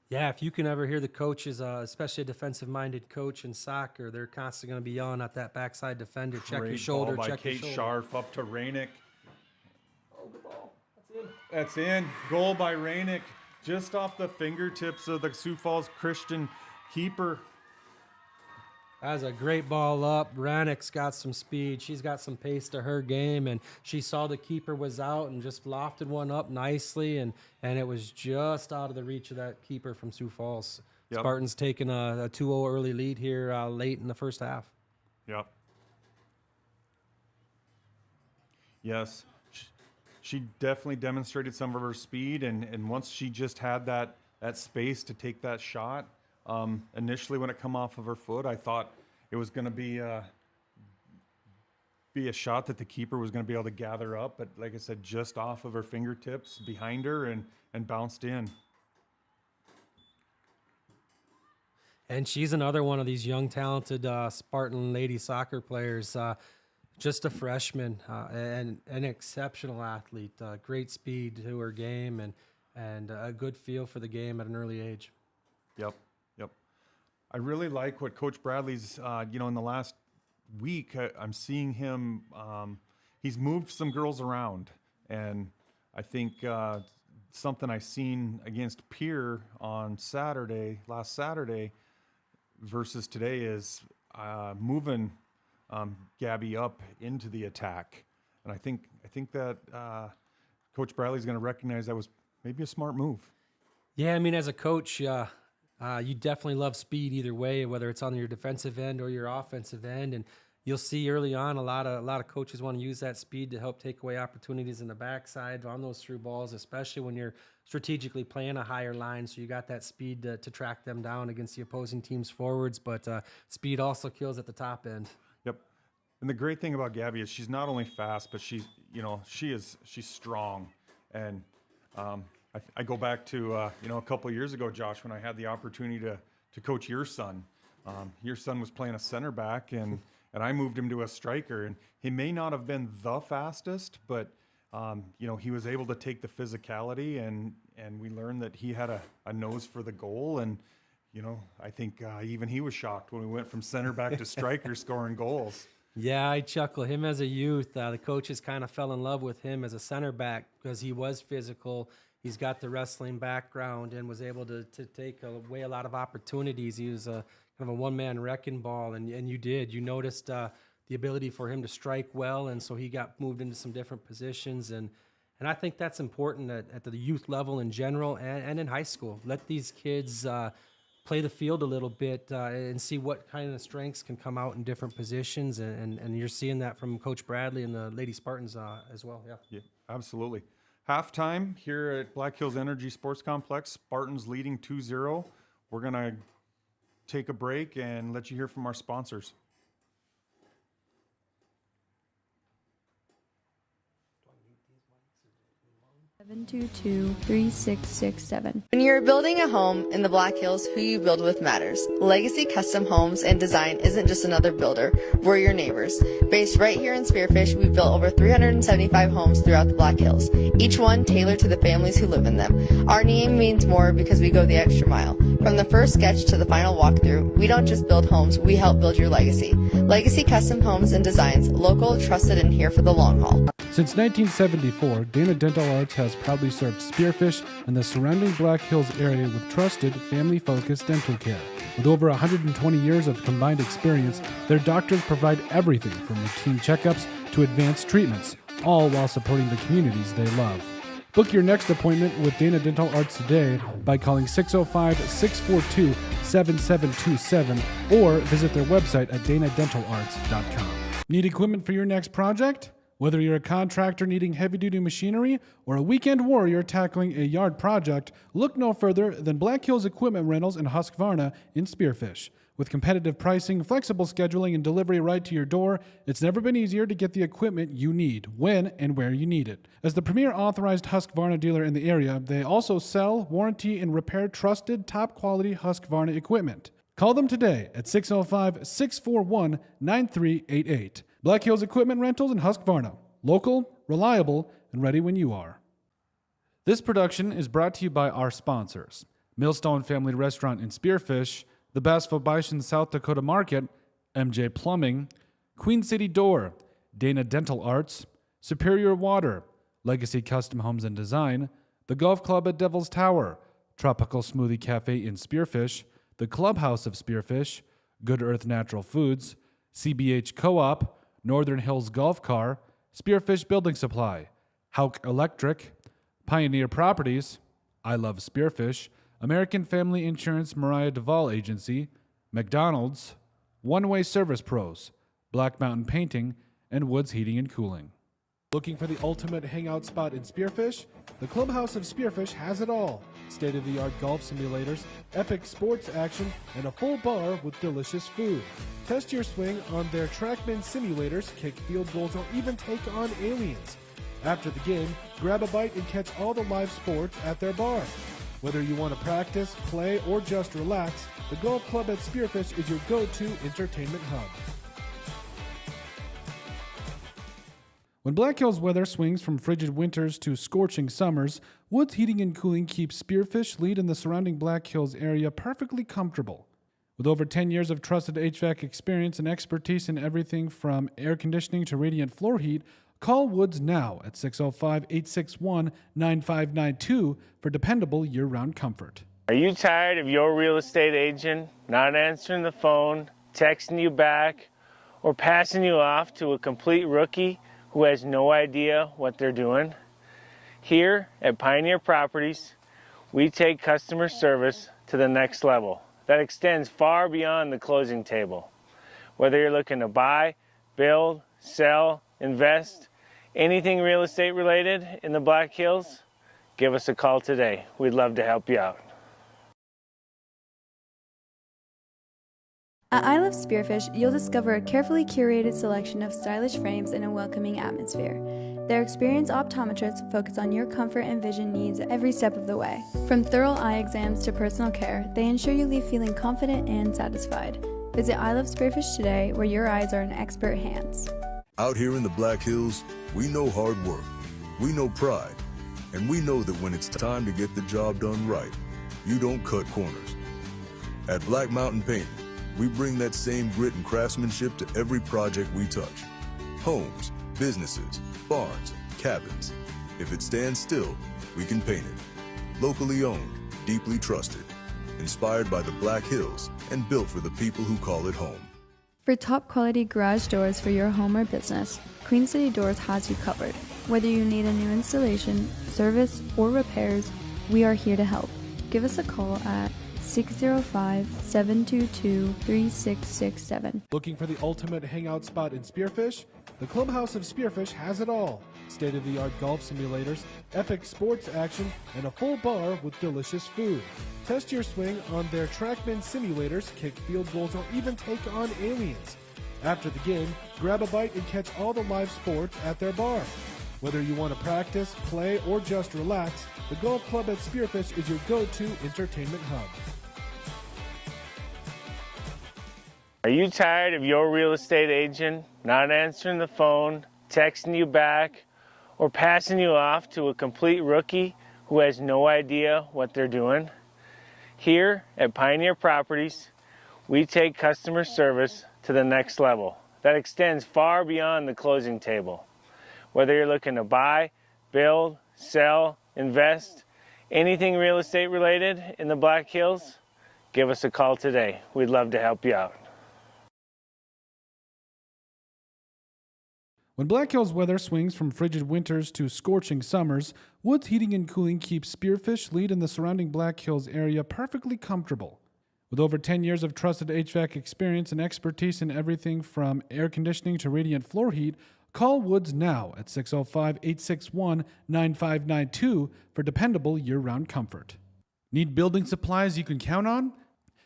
Yeah, if you can ever hear the coaches, especially a defensive-minded coach in soccer, they're constantly going to be yelling at that backside defender, check your shoulder, ball by check your Kate shoulder. Scharf up to Rainick. Oh, good ball. That's in. That's in. Goal by Rainick, just off the fingertips of the Sioux Falls Christian keeper. has a great ball up. Rannick's got some speed. She's got some pace to her game, and she saw the keeper was out and just lofted one up nicely, and it was just out of the reach of that keeper from Sioux Falls. Yep. Spartans taking a 2-0 early lead here late in the first half. Yep. Yes. She definitely demonstrated some of her speed, and once she just had that space to take that shot, initially when it come off of her foot, I thought it was going to be a shot that the keeper was going to be able to gather up, but like I said, just off of her fingertips behind her and bounced in. And she's another one of these young, talented Spartan lady soccer players. Just a freshman and an exceptional athlete. Great speed to her game and a good feel for the game at an early age. Yep. I really like what Coach Bradley's, in the last week, I'm seeing him, he's moved some girls around. And I think something I seen against Pierre on last Saturday, versus today is moving Gabby up into the attack, and I think that Coach Bradley's going to recognize that was maybe a smart move. Yeah, I mean, as a coach, you definitely love speed either way, whether it's on your defensive end or your offensive end, and you'll see early on a lot of coaches want to use that speed to help take away opportunities in the backside on those through balls, especially when you're strategically playing a higher line, so you got that speed to track them down against the opposing team's forwards, but speed also kills at the top end. Yep. And the great thing about Gabby is she's not only fast, but she's strong. And I go back to a couple of years ago, Josh, when I had the opportunity to coach your son. Your son was playing a center back, and I moved him to a striker. And he may not have been the fastest, but he was able to take the physicality, and we learned that he had a nose for the goal. And I think even he was shocked when we went from center back to striker scoring goals. Yeah, I chuckle. Him as a youth, the coaches kind of fell in love with him as a center back because he was physical. He's got the wrestling background and was able to take away a lot of opportunities. He was kind of a one-man wrecking ball, and you noticed the ability for him to strike well, and so he got moved into some different positions. And I think that's important at the youth level in general and in high school. Let these kids play the field a little bit and see what kind of strengths can come out in different positions. And you're seeing that from Coach Bradley and the Lady Spartans as well. Yeah, absolutely. Halftime here at Black Hills Energy Sports Complex, Spartans leading 2-0. We're going to take a break and let you hear from our sponsors. 722-3667. When you're building a home in the Black Hills, who you build with matters. Legacy Custom Homes and Design isn't just another builder, we're your neighbors. Based right here in Spearfish, we've built over 375 homes throughout the Black Hills, each one tailored to the families who live in them. Our name means more because we go the extra mile. From the first sketch to the final walkthrough, we don't just build homes, we help build your legacy. Legacy Custom Homes and Designs, local, trusted, and here for the long haul. Since 1974, Dana Dental Arts has proudly served Spearfish and the surrounding Black Hills area with trusted, family-focused dental care. With over 120 years of combined experience, their doctors provide everything from routine checkups to advanced treatments, all while supporting the communities they love. Book your next appointment with Dana Dental Arts today by calling 605-642-7727 or visit their website at danadentalarts.com. Need equipment for your next project? Whether you're a contractor needing heavy-duty machinery or a weekend warrior tackling a yard project, look no further than Black Hills Equipment Rentals in Husqvarna in Spearfish. With competitive pricing, flexible scheduling, and delivery right to your door, it's never been easier to get the equipment you need, when and where you need it. As the premier authorized Husqvarna dealer in the area, they also sell, warranty, and repair trusted, top-quality Husqvarna equipment. Call them today at 605-641-9388. Black Hills Equipment Rentals in Husqvarna. Local, reliable, and ready when you are. This production is brought to you by our sponsors: Millstone Family Restaurant in Spearfish, the Bassville Bison South Dakota Market, MJ Plumbing, Queen City Door, Dana Dental Arts, Superior Water, Legacy Custom Homes and Design, the Golf Club at Devil's Tower, Tropical Smoothie Cafe in Spearfish, the Clubhouse of Spearfish, Good Earth Natural Foods, CBH Co-op, Northern Hills Golf Car, Spearfish Building Supply, Hauk Electric, Pioneer Properties, I Love Spearfish, American Family Insurance Mariah Duvall Agency, McDonald's, One Way Service Pros, Black Mountain Painting, and Woods Heating and Cooling. Looking for the ultimate hangout spot in Spearfish? The Clubhouse of Spearfish has it all. State-of-the-art golf simulators, epic sports action, and a full bar with delicious food. Test your swing on their TrackMan simulators, kick field goals, or even take on aliens. After the game, grab a bite and catch all the live sports at their bar. Whether you want to practice, play, or just relax, the Golf Club at Spearfish is your go-to entertainment hub. When Black Hills weather swings from frigid winters to scorching summers, Woods Heating and Cooling keeps Spearfish Lead and the surrounding Black Hills area perfectly comfortable. With over 10 years of trusted HVAC experience and expertise in everything from air conditioning to radiant floor heat, call Woods now at 605-861-9592 for dependable year-round comfort. Are you tired of your real estate agent not answering the phone, texting you back, or passing you off to a complete rookie who has no idea what they're doing? Here at Pioneer Properties, we take customer service to the next level that extends far beyond the closing table. Whether you're looking to buy, build, sell, invest, anything real estate related in the Black Hills, give us a call today. We'd love to help you out. At I Love Spearfish, you'll discover a carefully curated selection of stylish frames in a welcoming atmosphere. Their experienced optometrists focus on your comfort and vision needs every step of the way. From thorough eye exams to personal care, they ensure you leave feeling confident and satisfied. Visit I Love Spearfish today, where your eyes are in expert hands. Out here in the Black Hills, we know hard work, we know pride, and we know that when it's time to get the job done right, you don't cut corners. At Black Mountain Painting, we bring that same grit and craftsmanship to every project we touch. Homes, businesses, barns, cabins. If it stands still, we can paint it. Locally owned, deeply trusted, inspired by the Black Hills, and built for the people who call it home. For top quality garage doors for your home or business, Queen City Doors has you covered. Whether you need a new installation, service, or repairs, we are here to help. Give us a call at 605-722-3667. Looking for the ultimate hangout spot in Spearfish? The Clubhouse of Spearfish has it all. State-of-the-art golf simulators, epic sports action, and a full bar with delicious food. Test your swing on their TrackMan simulators, kick field goals, or even take on aliens. After the game, grab a bite and catch all the live sports at their bar. Whether you want to practice, play, or just relax, the Golf Club at Spearfish is your go-to entertainment hub. Are you tired of your real estate agent not answering the phone, texting you back, or passing you off to a complete rookie who has no idea what they're doing? Here at Pioneer Properties, we take customer service to the next level that extends far beyond the closing table. Whether you're looking to buy, build, sell, invest, anything real estate related in the Black Hills, give us a call today. We'd love to help you out. When Black Hills weather swings from frigid winters to scorching summers, Woods Heating and Cooling keeps Spearfish Lead and the surrounding Black Hills area perfectly comfortable. With over 10 years of trusted HVAC experience and expertise in everything from air conditioning to radiant floor heat, call Woods now at 605-861-9592 for dependable year-round comfort. Need building supplies you can count on?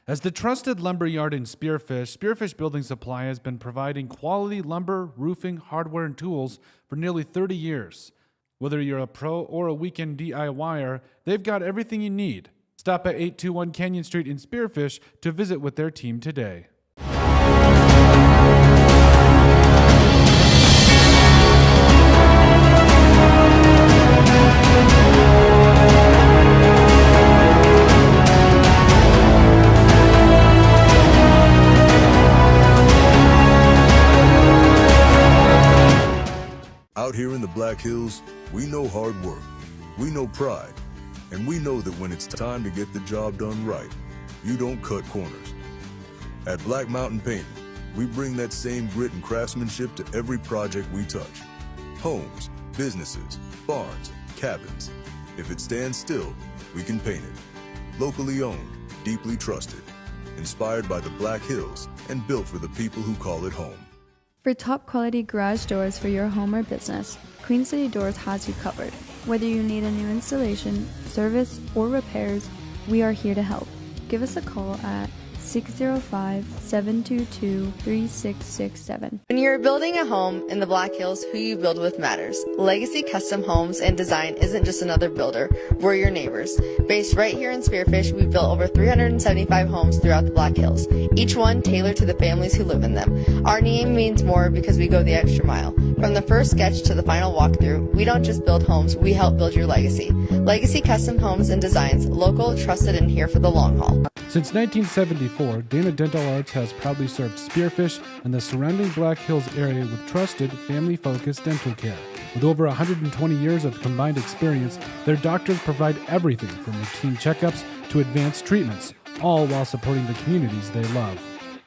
As the trusted lumber yard in Spearfish, Spearfish Building Supply has been providing quality lumber, roofing, hardware, and tools for nearly 30 years. Whether you're a pro or a weekend DIYer, they've got everything you need. Stop at 821 Canyon Street in Spearfish to visit with their team today. Out here in the Black Hills, we know hard work, we know pride, and we know that when it's time to get the job done right, you don't cut corners. At Black Mountain Painting, we bring that same grit and craftsmanship to every project we touch. Homes, businesses, barns, cabins. If it stands still, we can paint it. Locally owned, deeply trusted. Inspired by the Black Hills and built for the people who call it home. For top quality garage doors for your home or business, Queen City Doors has you covered. Whether you need a new installation, service, or repairs, we are here to help. Give us a call at 605-722-3667. When you're building a home in the Black Hills, who you build with matters. Legacy Custom Homes and Design isn't just another builder, we're your neighbors. Based right here in Spearfish, we've built over 375 homes throughout the Black Hills, each one tailored to the families who live in them. Our name means more because we go the extra mile. From the first sketch to the final walkthrough, we don't just build homes, we help build your legacy. Legacy Custom Homes and Designs, local, trusted, and here for the long haul. Since 1974, Dana Dental Arts has proudly served Spearfish and the surrounding Black Hills area with trusted, family-focused dental care. With over 120 years of combined experience, their doctors provide everything from routine checkups to advanced treatments, all while supporting the communities they love.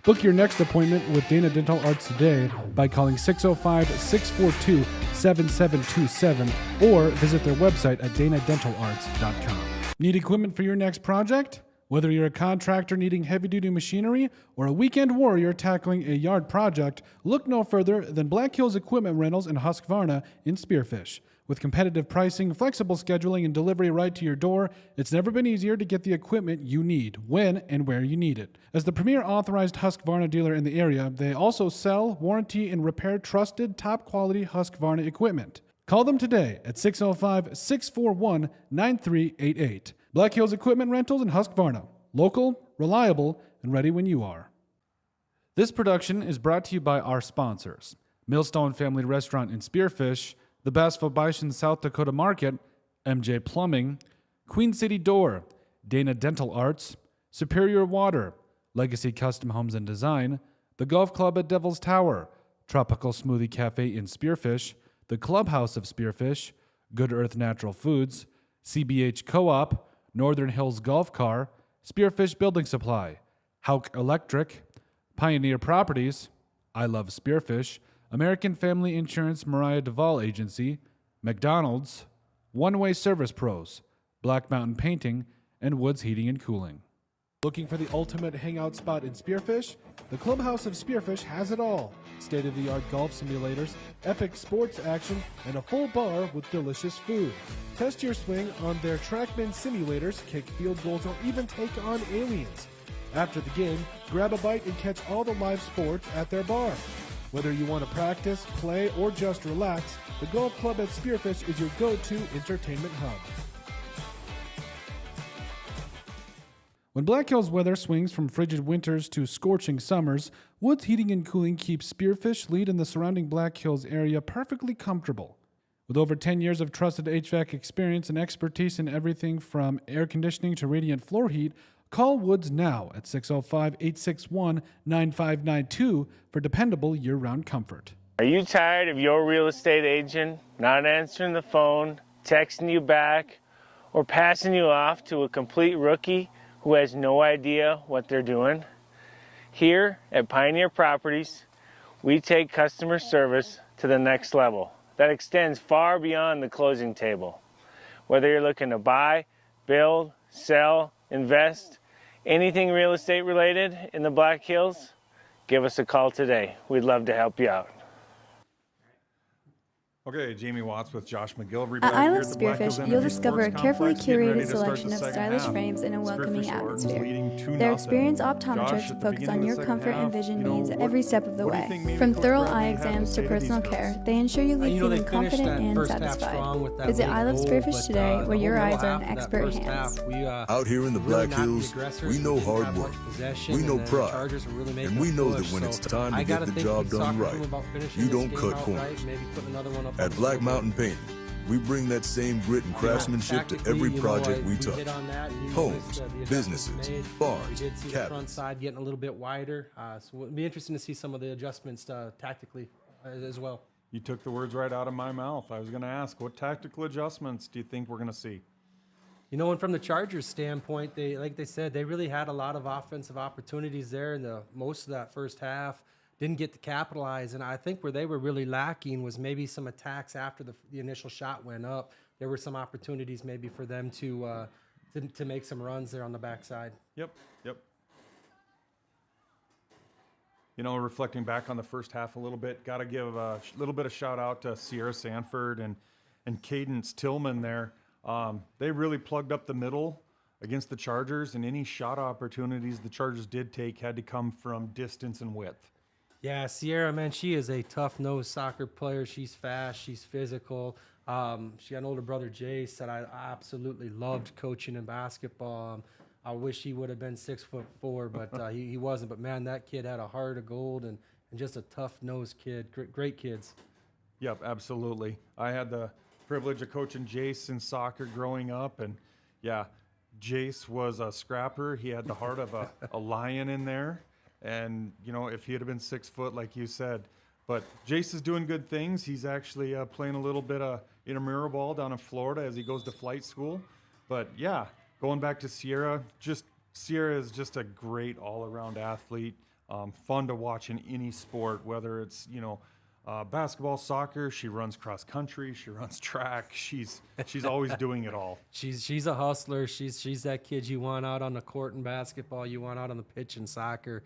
Book your next appointment with Dana Dental Arts today by calling 605-642-7727 or visit their website at danadentalarts.com. Need equipment for your next project? Whether you're a contractor needing heavy-duty machinery or a weekend warrior tackling a yard project, look no further than Black Hills Equipment Rentals in Husqvarna in Spearfish. With competitive pricing, flexible scheduling, and delivery right to your door, it's never been easier to get the equipment you need, when and where you need it. As the premier authorized Husqvarna dealer in the area, they also sell, warranty, and repair trusted, top-quality Husqvarna equipment. Call them today at 605-641-9388. Black Hills Equipment Rentals in Husqvarna. Local, reliable, and ready when you are. This production is brought to you by our sponsors: Millstone Family Restaurant in Spearfish, the Bassville Bison South Dakota Market, MJ Plumbing, Queen City Door, Dana Dental Arts, Superior Water, Legacy Custom Homes and Design, the Golf Club at Devil's Tower, Tropical Smoothie Cafe in Spearfish, the Clubhouse of Spearfish, Good Earth Natural Foods, CBH Co-op, Northern Hills Golf Car, Spearfish Building Supply, Hauk Electric, Pioneer Properties, I Love Spearfish, American Family Insurance Mariah Duvall Agency, McDonald's, One Way Service Pros, Black Mountain Painting, and Woods Heating and Cooling. Looking for the ultimate hangout spot in Spearfish? The Clubhouse of Spearfish has it all. State-of-the-art golf simulators, epic sports action, and a full bar with delicious food. Test your swing on their TrackMan simulators, kick field goals, or even take on aliens. After the game, grab a bite and catch all the live sports at their bar. Whether you want to practice, play, or just relax, the Golf Club at Spearfish is your go-to entertainment hub. When Black Hills weather swings from frigid winters to scorching summers, Woods Heating and Cooling keeps Spearfish lead in the surrounding Black Hills area perfectly comfortable. With over 10 years of trusted HVAC experience and expertise in everything from air conditioning to radiant floor heat, call Woods now at 605-861-9592 for dependable year-round comfort. Are you tired of your real estate agent not answering the phone, texting you back, or passing you off to a complete rookie who has no idea what they're doing? Here at Pioneer Properties, we take customer service to the next level that extends far beyond the closing table. Whether you're looking to buy, build, sell, invest, anything real estate related in the Black Hills, give us a call today. We'd love to help you out. Okay, Jamie Watts with Josh McGillivray. At back I here Love at the Black Hills Spearfish, Energy you'll discover a Sports carefully Complex, getting ready curated to start selection the of second stylish half. frames in a welcoming Spearfish Spartans atmosphere. leading 2-0. Their experienced Josh, optometrists at the focus on beginning your of the comfort second and half, vision you know, needs what- every step of the what do you way. think maybe From Coach thorough Bradley eye had to exams say to to personal these care, guys? they ensure you leave They feeling finished confident that and first half satisfied. strong with that Visit late I Love goal, Spearfish but, today, the where your whole eyes middle are half in of that expert first hands. half, we, Out here in the really Black not the Hills, aggressors. we know didn't hard have work. much possession, We know and then the pride. Chargers were really making And we a know push, that when it's so time to I get gotta the think job he's done talking to right, him about finishing you this don't game cut out corners. right, maybe putting another one up on At the Black scoreboard. Mountain Painting, we bring that same grit and craftsmanship to Tactically, every you know, project we hit touch. on that, and you Homes, noticed, the adjustments businesses, made. barns, We did see the front cabins. side getting a little bit wider, so it'd be interesting to see some of the adjustments tactically as well. You took the words right out of my mouth. I was going to ask, what tactical adjustments do you think we're going to see? You know, and from the Chargers standpoint, they, like they said, they really had a lot of offensive opportunities there in the most of that first half. Didn't get to capitalize, and I think where they were really lacking was maybe some attacks after the initial shot went up. There were some opportunities maybe for them to make some runs there on the backside. Yep. You know, reflecting back on the first half a little bit, got to give a little bit of shout out to Sierra Sanford and Cadence Tillman there. They really plugged up the middle against the Chargers, and any shot opportunities the Chargers did take had to come from distance and width. Yeah, Sierra, man, she is a tough-nosed soccer player. She's fast. She's physical. She got an older brother, Jace, that I absolutely loved coaching in basketball. I wish he would have been 6'4", but he wasn't. But, man, that kid had a heart of gold and just a tough-nosed kid. Great kids. Yep, absolutely. I had the privilege of coaching Jace in soccer growing up, and, yeah, Jace was a scrapper. He had the heart of a lion in there. And, you know, if he had been 6 foot, like you said. But Jace is doing good things. He's actually playing a little bit of intramural ball down in Florida as he goes to flight school. But, yeah, going back to Sierra is just a great all-around athlete. Fun to watch in any sport, whether it's, you know, basketball, soccer. She runs cross country. She runs track. She's always doing it all. She's a hustler. She's that kid you want out on the court in basketball. You want out on the pitch in soccer.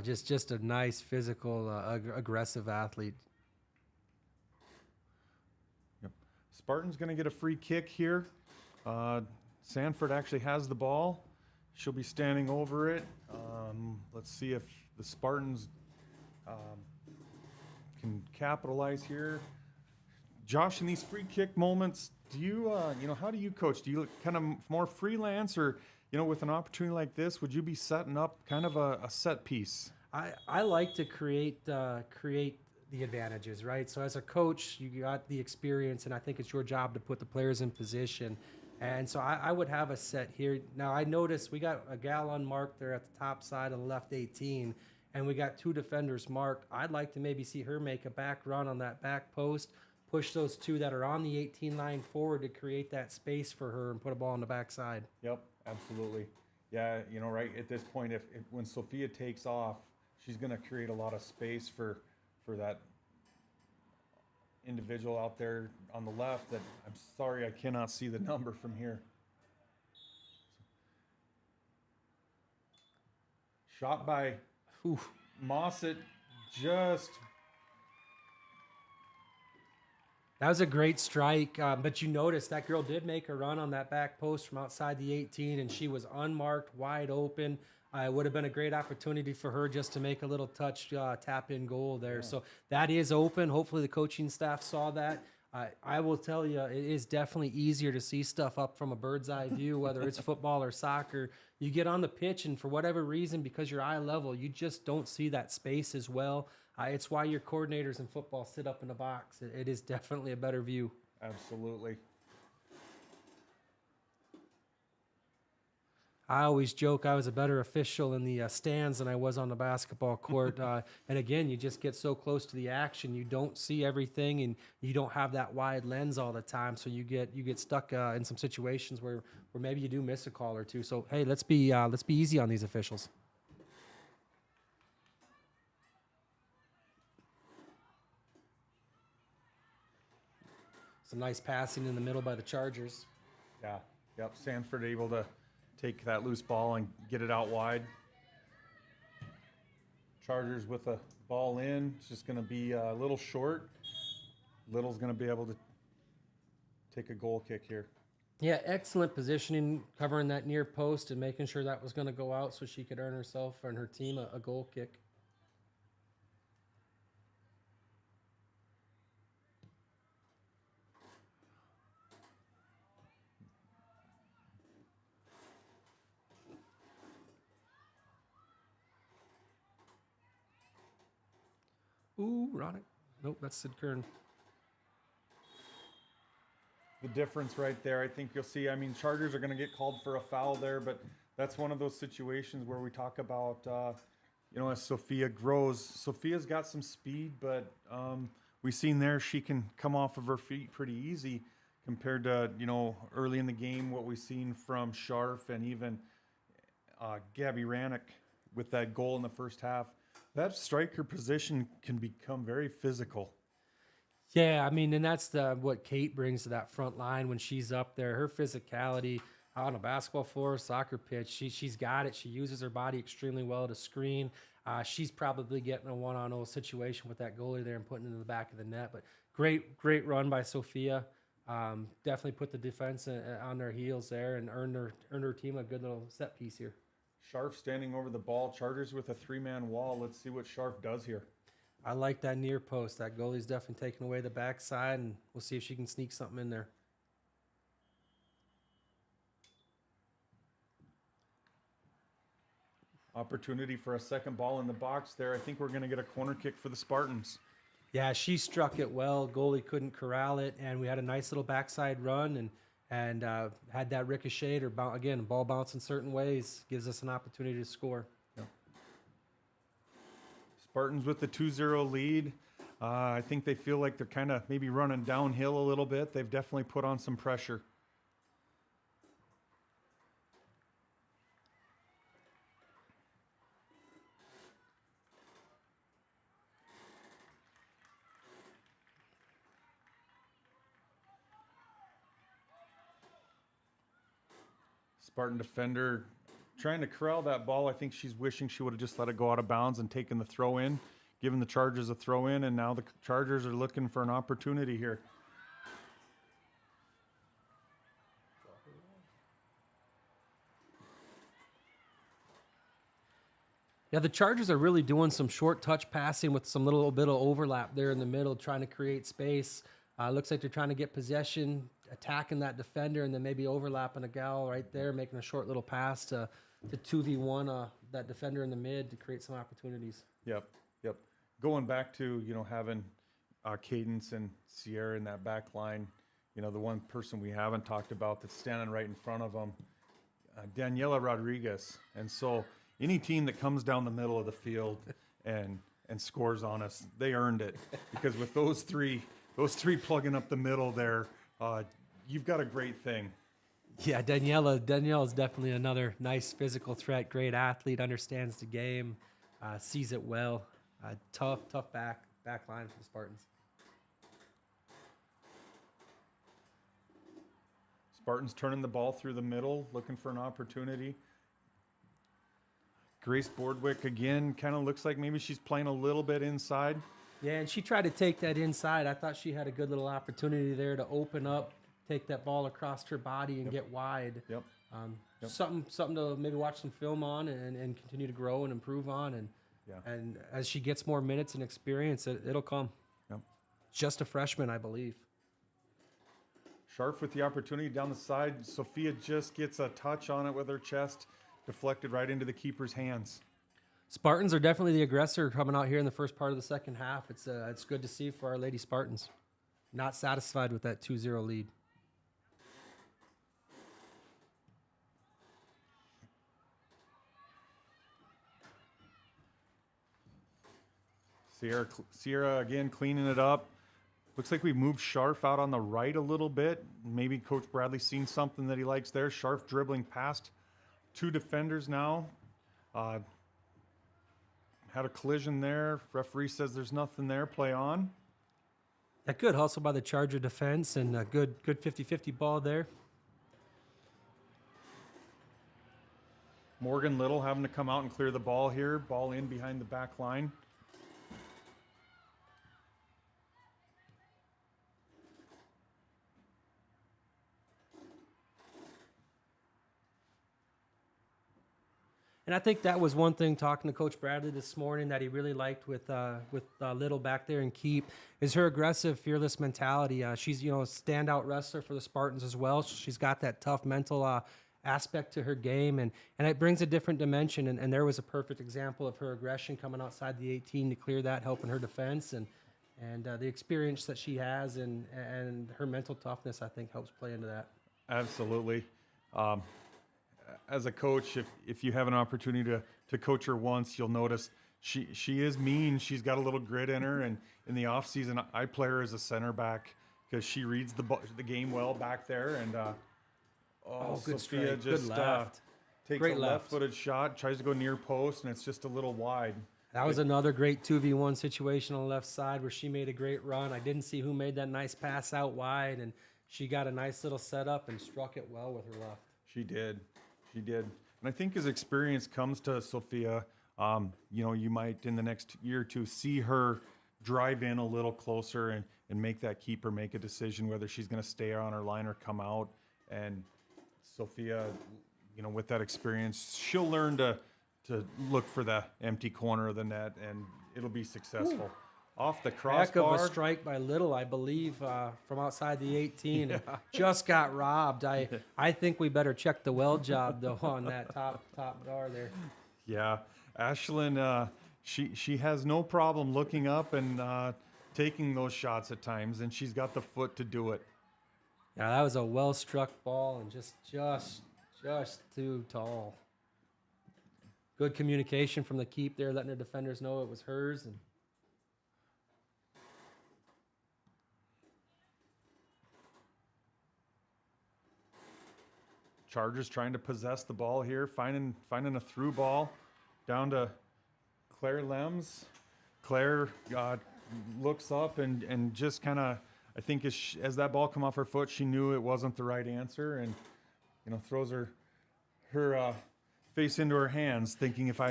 Just a nice physical, aggressive athlete. Yep. Spartan's going to get a free kick here. Sanford actually has the ball. She'll be standing over it. Let's see if the Spartans can capitalize here. Josh, in these free kick moments, do you, how do you coach? Do you kind of more freelance, or, you know, with an opportunity like this, would you be setting up kind of a set piece? I like to create the advantages, right? So as a coach, you got the experience, and I think it's your job to put the players in position. And so I would have a set here. Now, I noticed we got a gal unmarked there at the top side of the left 18, and we got 2 defenders marked. I'd like to maybe see her make a back run on that back post, push those 2 that are on the 18 line forward to create that space for her and put a ball on the backside. Yep, absolutely. Yeah, you know, right at this point, if when Sophia takes off, she's going to create a lot of space for that individual out there on the left that, I'm sorry, I cannot see the number from here. Shot by Mossett, just... That was a great strike, but you noticed that girl did make a run on that back post from outside the 18, and she was unmarked, wide open. It would have been a great opportunity for her just to make a little touch tap-in goal there. Yeah. So that is open. Hopefully the coaching staff saw that. I will tell you, it is definitely easier to see stuff up from a bird's eye view, whether it's football or soccer. You get on the pitch, and for whatever reason, because you're eye level, you just don't see that space as well. It's why your coordinators in football sit up in the box. It is definitely a better view. Absolutely. I always joke I was a better official in the stands than I was on the basketball court. And again, you just get so close to the action, you don't see everything, and you don't have that wide lens all the time. So you get stuck in some situations where maybe you do miss a call or two. So hey, let's be easy on these officials. Some nice passing in the middle by the Chargers. Yeah. Yep. Sanford able to take that loose ball and get it out wide. Chargers with the ball in. It's just going to be a little short. Little's going to be able to take a goal kick here. Yeah, excellent positioning, covering that near post and making sure that was going to go out so she could earn herself and her team a goal kick. Ooh, Ronick. Nope, that's Sid Kern. The difference right there, I think you'll see. I mean, Chargers are going to get called for a foul there, but that's one of those situations where we talk about, as Sophia grows. Sophia's got some speed, but we've seen there she can come off of her feet pretty easy. compared to, early in the game, what we've seen from Scharf and even Gabby Rannick with that goal in the first half. That striker position can become very physical. Yeah, I mean, and that's what Kate brings to that front line when she's up there. Her physicality on a basketball floor, soccer pitch, she's got it. She uses her body extremely well to screen. She's probably getting a one-on-one situation with that goalie there and putting it in the back of the net. But great run by Sophia. Definitely put the defense on their heels there and earned her team a good little set piece here. Scharf standing over the ball, Chargers with a 3-man wall. Let's see what Scharf does here. I like that near post. That goalie's definitely taking away the backside, and we'll see if she can sneak something in there. Opportunity for a second ball in the box there. I think we're going to get a corner kick for the Spartans. Yeah, she struck it well. Goalie couldn't corral it, and we had a nice little backside run and had that ricochet or ball bouncing certain ways gives us an opportunity to score. Spartans with the 2-0 lead. I think they feel like they're kind of maybe running downhill a little bit. They've definitely put on some pressure. Spartan defender trying to corral that ball. I think she's wishing she would have just let it go out of bounds and taken the throw in, given the Chargers a throw in, and now the Chargers are looking for an opportunity here. Yeah, the Chargers are really doing some short touch passing with some little bit of overlap there in the middle, trying to create space. Looks like they're trying to get possession, attacking that defender, and then maybe overlapping a gal right there, making a short little pass to 2v1 that defender in the mid to create some opportunities. Yep. Going back to, having Cadence and Sierra in that back line, the one person we haven't talked about that's standing right in front of them, Daniela Rodriguez. And so any team that comes down the middle of the field and scores on us, they earned it. Because with those three plugging up the middle there, you've got a great thing. Yeah, Danielle is definitely another nice physical threat, great athlete, understands the game, sees it well. Tough back line for the Spartans. Spartans turning the ball through the middle, looking for an opportunity. Grace Boardwick again, kind of looks like maybe she's playing a little bit inside. Yeah, and she tried to take that inside. I thought she had a good little opportunity there to open up, take that ball across her body and get wide. Yep. Something to maybe watch some film on and continue to grow and improve on. And as she gets more minutes and experience, it'll come. Yep. Just a freshman, I believe. Scharf with the opportunity down the side. Sophia just gets a touch on it with her chest, deflected right into the keeper's hands. Spartans are definitely the aggressor coming out here in the first part of the second half. It's good to see for our Lady Spartans. Not satisfied with that 2-0 lead. Sierra again cleaning it up. Looks like we moved Scharf out on the right a little bit. Maybe Coach Bradley's seen something that he likes there. Scharf dribbling past two defenders now. Had a collision there. Referee says there's nothing there. Play on. A good hustle by the Charger defense and a good 50-50 ball there. Morgan Little having to come out and clear the ball here. Ball in behind the back line. And I think that was one thing talking to Coach Bradley this morning that he really liked with Little back there and keep is her aggressive, fearless mentality. She's a standout wrestler for the Spartans as well. She's got that tough mental aspect to her game, and it brings a different dimension. And there was a perfect example of her aggression coming outside the 18 to clear that, helping her defense, and the experience that she has and her mental toughness, I think, helps play into that. Absolutely. As a coach, if you have an opportunity to coach her once, you'll notice she is mean. She's got a little grit in her, and in the off season, I play her as a center back because she reads the game well back there. And good Sophia strike, good just left. takes Great a left. left-footed shot, tries to go near post, and it's just a little wide. That was another great 2v1 situation on the left side where she made a great run. I didn't see who made that nice pass out wide, and she got a nice little setup and struck it well with her left. She did. And I think as experience comes to Sophia, you might in the next year or two see her drive in a little closer and make that keeper make a decision whether she's going to stay on her line or come out. And Sophia, with that experience, she'll learn to look for the empty corner of the net, and it'll be successful. Off the Heck of crossbar. a strike by Little, I believe, from outside the 18. And just got robbed. I think we better check the well job, though, on that top bar there. Yeah, Ashlyn, she has no problem looking up and taking those shots at times, and she's got the foot to do it. Yeah, that was a well-struck ball and just too tall. Good communication from the keep there, letting her defenders know it was hers. And Chargers trying to possess the ball here, finding a through ball down to Claire Lems. Claire looks up and just kind of, I think as that ball come off her foot, she knew it wasn't the right answer, and throws her face into her hands, thinking if I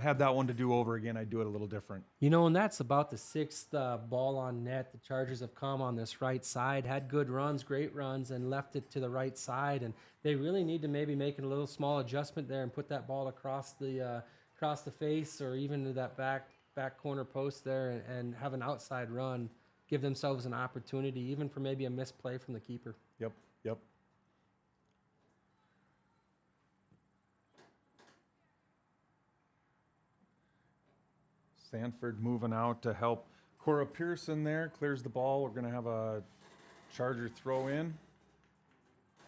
had that one to do over again, I'd do it a little different. and that's about the sixth ball on net. The Chargers have come on this right side, had good runs, great runs, and left it to the right side. And they really need to maybe make a little small adjustment there and put that ball across the face or even to that back corner post there and have an outside run, give themselves an opportunity, even for maybe a misplay from the keeper. Yep. Sanford moving out to help Cora Pearson there. Clears the ball. We're going to have a Charger throw in.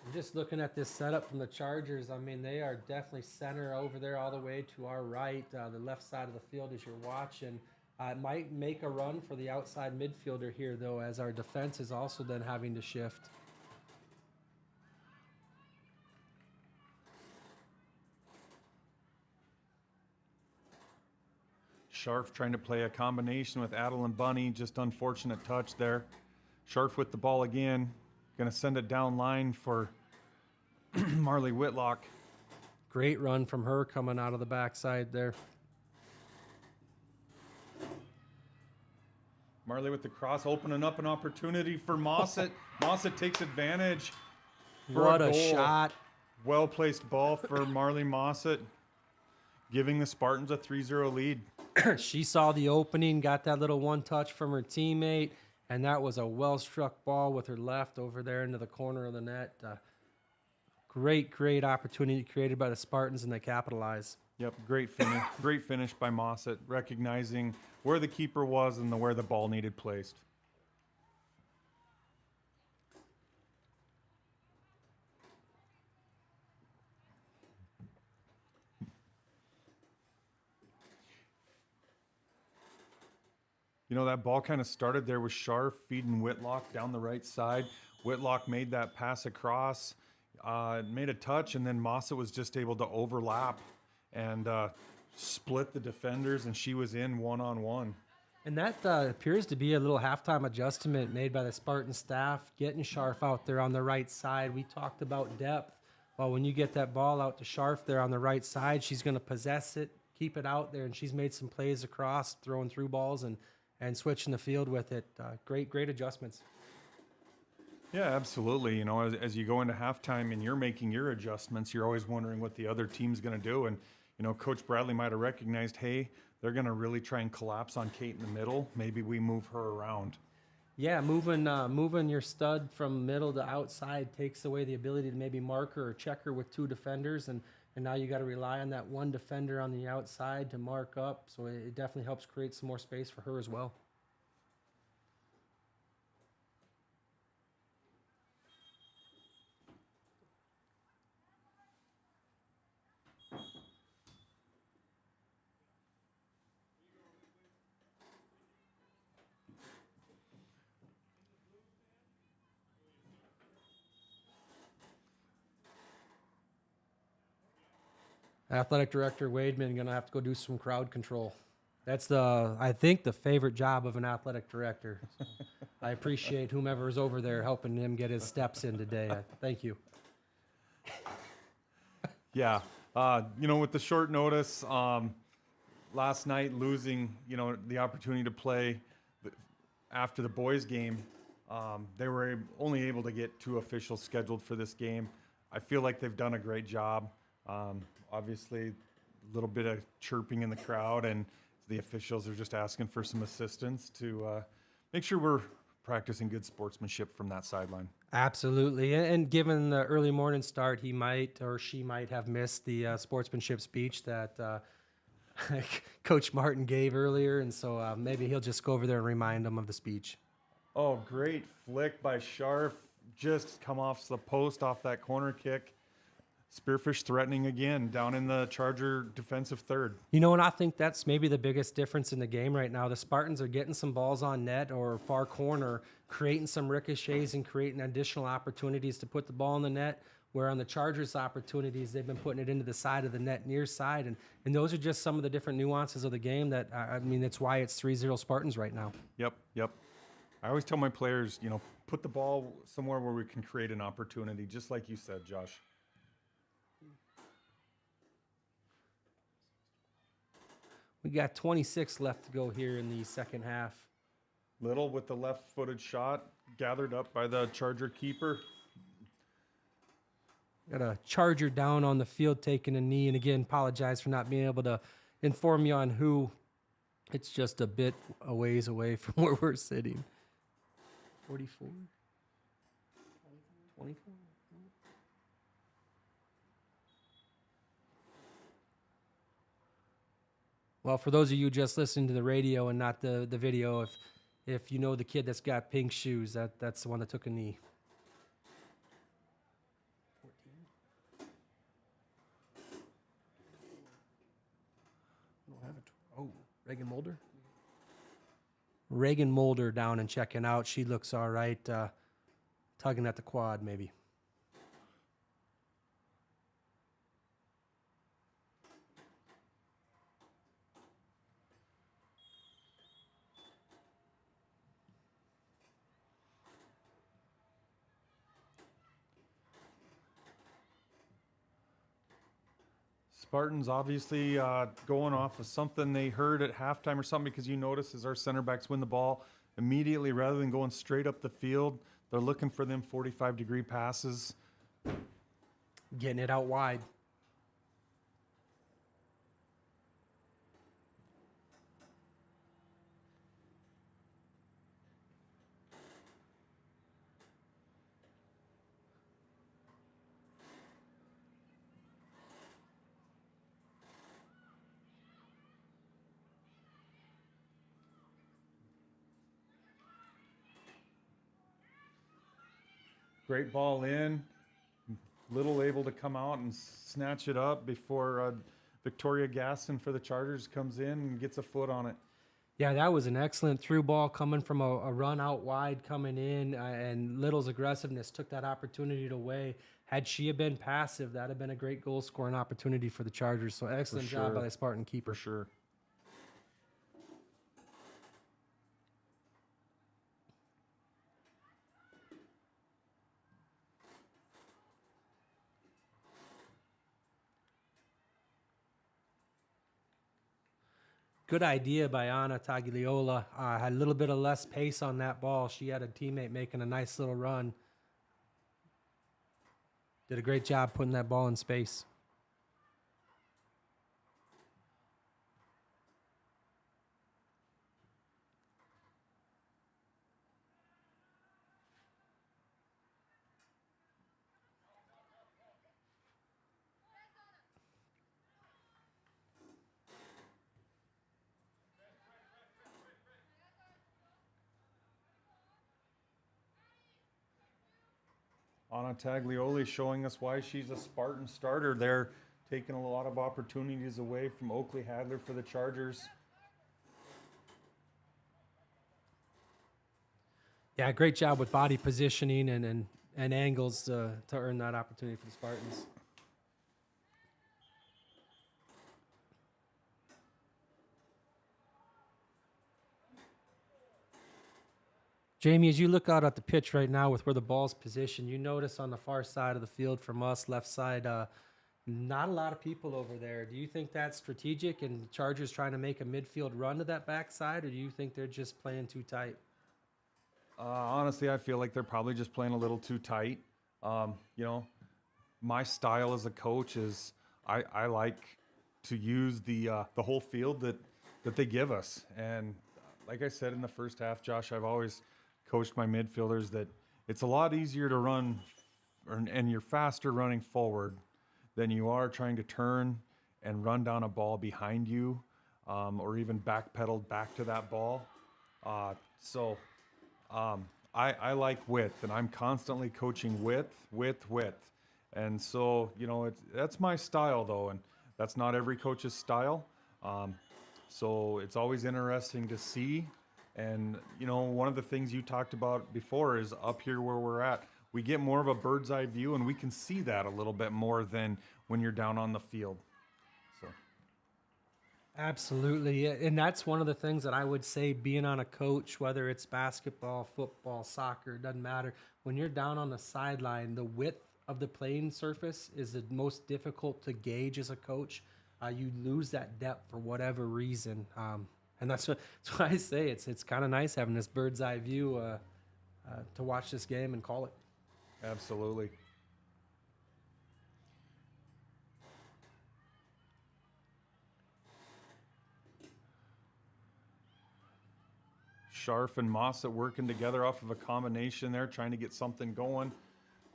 I'm just looking at this setup from the Chargers. I mean, they are definitely center over there all the way to our right, the left side of the field as you're watching. It might make a run for the outside midfielder here, though, as our defense is also then having to shift. Scharf trying to play a combination with Adel and Bunny. Just unfortunate touch there. Scharf with the ball again. Going to send it down line for Marley Whitlock. Great run from her coming out of the backside there. Marley with the cross, opening up an opportunity for Mossett. Mossett takes advantage. What a goal. shot. Well-placed ball for Marley Mossett, giving the Spartans a 3-0 lead. She saw the opening, got that little one touch from her teammate, and that was a well-struck ball with her left over there into the corner of the net. Great opportunity created by the Spartans, and they capitalize. Yep, great finish. Great finish by Mossett, recognizing where the keeper was and where the ball needed placed. That ball kind of started there with Scharf feeding Whitlock down the right side. Whitlock made that pass across, made a touch, and then Mossett was just able to overlap and split the defenders, and she was in one-on-one. And that appears to be a little halftime adjustment made by the Spartan staff, getting Scharf out there on the right side. We talked about depth. Well, when you get that ball out to Scharf there on the right side, she's going to possess it, keep it out there, and she's made some plays across, throwing through balls and switching the field with it. Great adjustments. Yeah, absolutely. As you go into halftime and you're making your adjustments, you're always wondering what the other team's going to do. And, Coach Bradley might have recognized, hey, they're going to really try and collapse on Kate in the middle. Maybe we move her around. Yeah, moving your stud from middle to outside takes away the ability to maybe mark her or check her with two defenders. And now you got to rely on that one defender on the outside to mark up. So it definitely helps create some more space for her as well. Athletic Director Wademan going to have to go do some crowd control. That's I think, the favorite job of an athletic director. So I appreciate whomever is over there helping him get his steps in today. Thank you. Yeah, with the short notice, last night losing, the opportunity to play after the boys' game, they were only able to get 2 officials scheduled for this game. I feel like they've done a great job. Obviously, a little bit of chirping in the crowd, and the officials are just asking for some assistance to make sure we're practicing good sportsmanship from that sideline. Absolutely. And given the early morning start, he might or she might have missed the sportsmanship speech that Coach Martin gave earlier. And so maybe he'll just go over there and remind them of the speech. Oh, great flick by Scharf. Just come off the post off that corner kick. Spearfish threatening again down in the Charger defensive third. And I think that's maybe the biggest difference in the game right now. The Spartans are getting some balls on net or far corner, creating some ricochets and creating additional opportunities to put the ball in the net, where on the Chargers' opportunities, they've been putting it into the side of the net, near side. And those are just some of the different nuances of the game that, it's why it's 3-0 Spartans right now. Yep. I always tell my players, put the ball somewhere where we can create an opportunity, just like you said, Josh. We got 26 left to go here in the second half. Little with the left-footed shot, gathered up by the Charger keeper. Got a Charger down on the field taking a knee, and again, apologize for not being able to inform you on who. It's just a bit a ways away from where we're sitting. 44? 24? Well, for those of you just listening to the radio and not the video, if you know the kid that's got pink shoes, that's the one that took a knee. 14? I don't have it. Oh, Reagan Mulder? Reagan Mulder down and checking out. She looks all right. Tugging at the quad, maybe. Spartans obviously going off of something they heard at halftime or something, because you notice as our center backs win the ball immediately, rather than going straight up the field, they're looking for them 45-degree passes. Getting it out wide. Great ball in. Little able to come out and snatch it up before Victoria Gaston for the Chargers comes in and gets a foot on it. Yeah, that was an excellent through ball coming from a run out wide coming in, and Little's aggressiveness took that opportunity away. Had she have been passive, that would have been a great goal scoring opportunity for the Chargers. So excellent job by the Spartan keeper. For sure. Good idea by Anna Tagliola. Had a little bit of less pace on that ball. She had a teammate making a nice little run. Did a great job putting that ball in space. Anna Taglioli showing us why she's a Spartan starter there, taking a lot of opportunities away from Oakley Hadler for the Chargers. Yeah, great job with body positioning and angles to earn that opportunity for the Spartans. Jamie, as you look out at the pitch right now with where the ball's positioned, you notice on the far side of the field from us, left side, not a lot of people over there. Do you think that's strategic and the Chargers trying to make a midfield run to that backside, or do you think they're just playing too tight? Honestly, I feel like they're probably just playing a little too tight. You know, my style as a coach is I like to use the whole field that they give us. And like I said in the first half, Josh, I've always coached my midfielders that it's a lot easier to run and you're faster running forward than you are trying to turn and run down a ball behind you, or even backpedaled back to that ball. I like width, and I'm constantly coaching width. And so, you know, that's my style, though, and that's not every coach's style. So it's always interesting to see. And, you know, one of the things you talked about before is up here where we're at, we get more of a bird's eye view, and we can see that a little bit more than when you're down on the field. So. Absolutely. And that's one of the things that I would say being on a coach, whether it's basketball, football, soccer, doesn't matter. When you're down on the sideline, the width of the playing surface is the most difficult to gauge as a coach. You lose that depth for whatever reason. And that's why I say it's kind of nice having this bird's eye view to watch this game and call it. Absolutely. Scharf and Mossett working together off of a combination there, trying to get something going.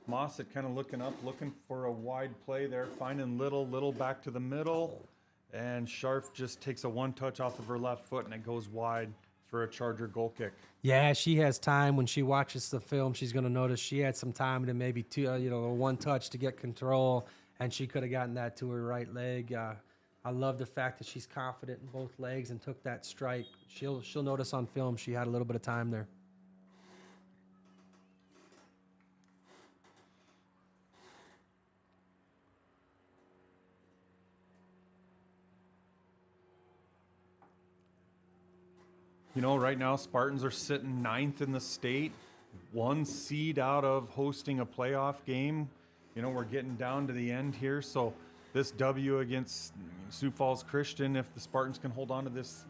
Mossett kind of looking up, looking for a wide play there, finding little back to the middle. And Scharf just takes a one touch off of her left foot and it goes wide for a Charger goal kick. Yeah, she has time. When she watches the film, she's going to notice she had some time to maybe a one touch to get control, and she could have gotten that to her right leg. I love the fact that she's confident in both legs and took that strike. She'll notice on film she had a little bit of time there. You know, right now Spartans are sitting 9th in the state, 1 seed out of hosting a playoff game. You know, we're getting down to the end here, so this W against Sioux Falls Christian, if the Spartans can hold on to this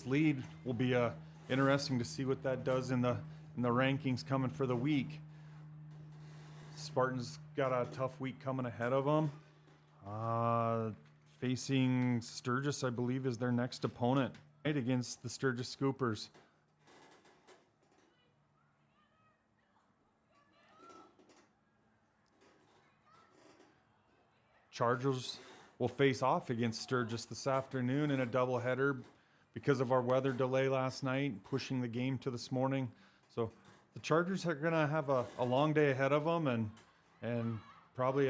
lead, will be interesting to see what that does in the rankings coming for the week. Spartans got a tough week coming ahead of them. Facing Sturgis, I believe, is their next opponent against the Sturgis Scoopers. Chargers will face off against Sturgis this afternoon in a doubleheader because of our weather delay last night, pushing the game to this morning. So the Chargers are going to have a long day ahead of them and probably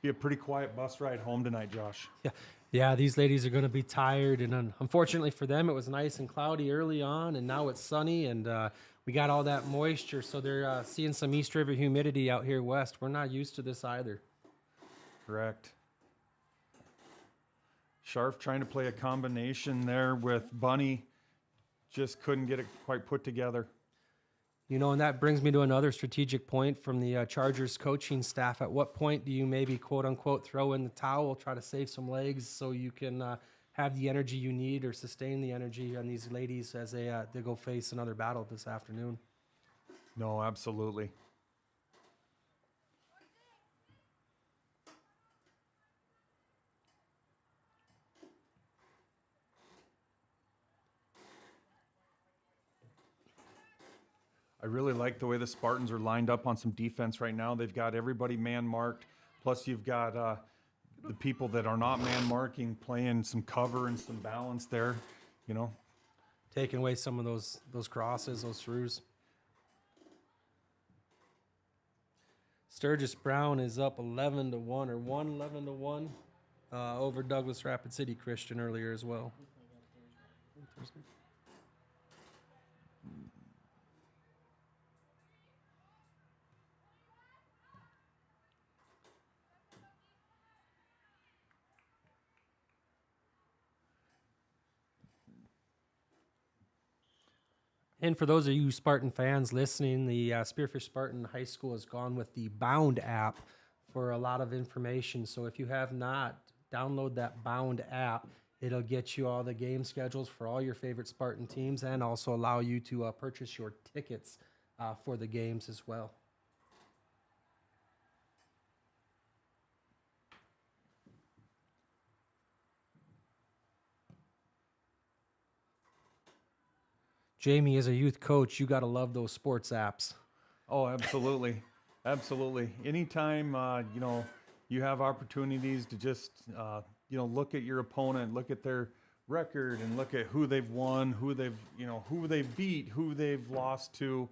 be a pretty quiet bus ride home tonight, Josh. Yeah, these ladies are going to be tired, and unfortunately for them, it was nice and cloudy early on, and now it's sunny, and we got all that moisture, so they're seeing some East River humidity out here west. We're not used to this either. Correct. Scharf trying to play a combination there with Bunny, just couldn't get it quite put together. You know, and that brings me to another strategic point from the Chargers coaching staff. At what point do you maybe, quote unquote, throw in the towel, try to save some legs so you can have the energy you need or sustain the energy on these ladies as they go face another battle this afternoon? No, absolutely. I really like the way the Spartans are lined up on some defense right now. They've got everybody man-marked, plus you've got the people that are not man-marking playing some cover and some balance there, you know. Taking away some of those crosses, those throughs. Sturgis Brown is up 11-1 or 11-1 over Douglas Rapid City Christian earlier as well. And for those of you Spartan fans listening, the Spearfish Spartan High School has gone with the Bound app for a lot of information. So if you have not, download that Bound app. It'll get you all the game schedules for all your favorite Spartan teams and also allow you to purchase your tickets for the games as well. Jamie, as a youth coach, you got to love those sports apps. Oh, absolutely. Absolutely. Anytime, you have opportunities to just, look at your opponent, look at their record and look at who they've won, who they've beat, who they've lost to.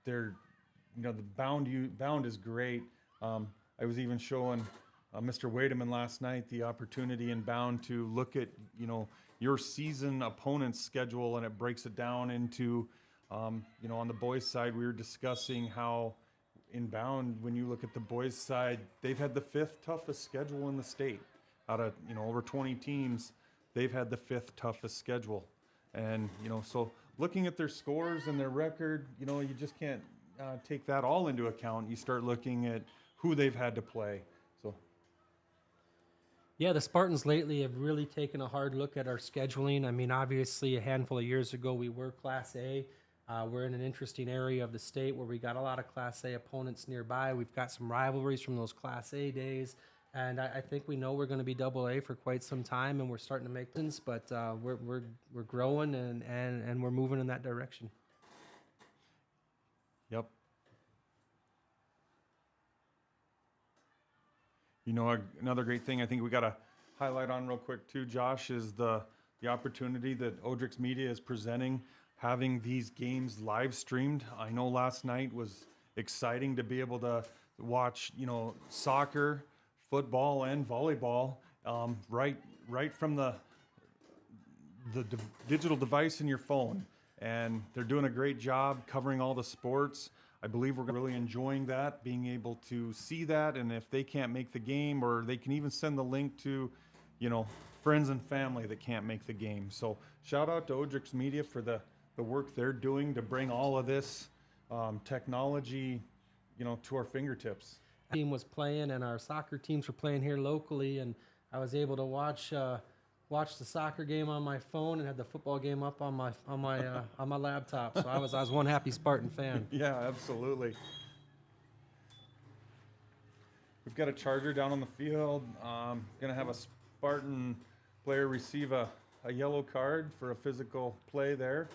The Bound is great. I was even showing Mr. Wademan last night the opportunity in Bound to look at, your season opponent's schedule, and it breaks it down into, on the boys' side, we were discussing how in Bound, when you look at the boys' side, they've had the 5th toughest schedule in the state. Out of, over 20 teams, they've had the 5th toughest schedule. And, so looking at their scores and their record, you just can't take that all into account. You start looking at who they've had to play. So, yeah, the Spartans lately have really taken a hard look at our scheduling. I mean, obviously, a handful of years ago, we were Class A. We're in an interesting area of the state where we got a lot of Class A opponents nearby. We've got some rivalries from those Class A days. And I think we know we're going to be Double A for quite some time, and we're starting to make sense, but we're growing and we're moving in that direction. yep. Another great thing I think we got to highlight on real quick too, Josh, is the opportunity that Odrix Media is presenting, having these games live streamed. I know last night was exciting to be able to watch, soccer, football, and volleyball right from the digital device in your phone. And they're doing a great job covering all the sports. I believe we're really enjoying that, being able to see that. And if they can't make the game, or they can even send the link to, friends and family that can't make the game. So shout out to Odrix Media for the work they're doing to bring all of this technology, to our fingertips. Team was playing, and our soccer teams were playing here locally, and I was able to watch the soccer game on my phone and had the football game up on my laptop. So I was one happy Spartan fan. Yeah, absolutely. We've got a charger down on the field. Gonna have a Spartan player receive a yellow card for a physical play there.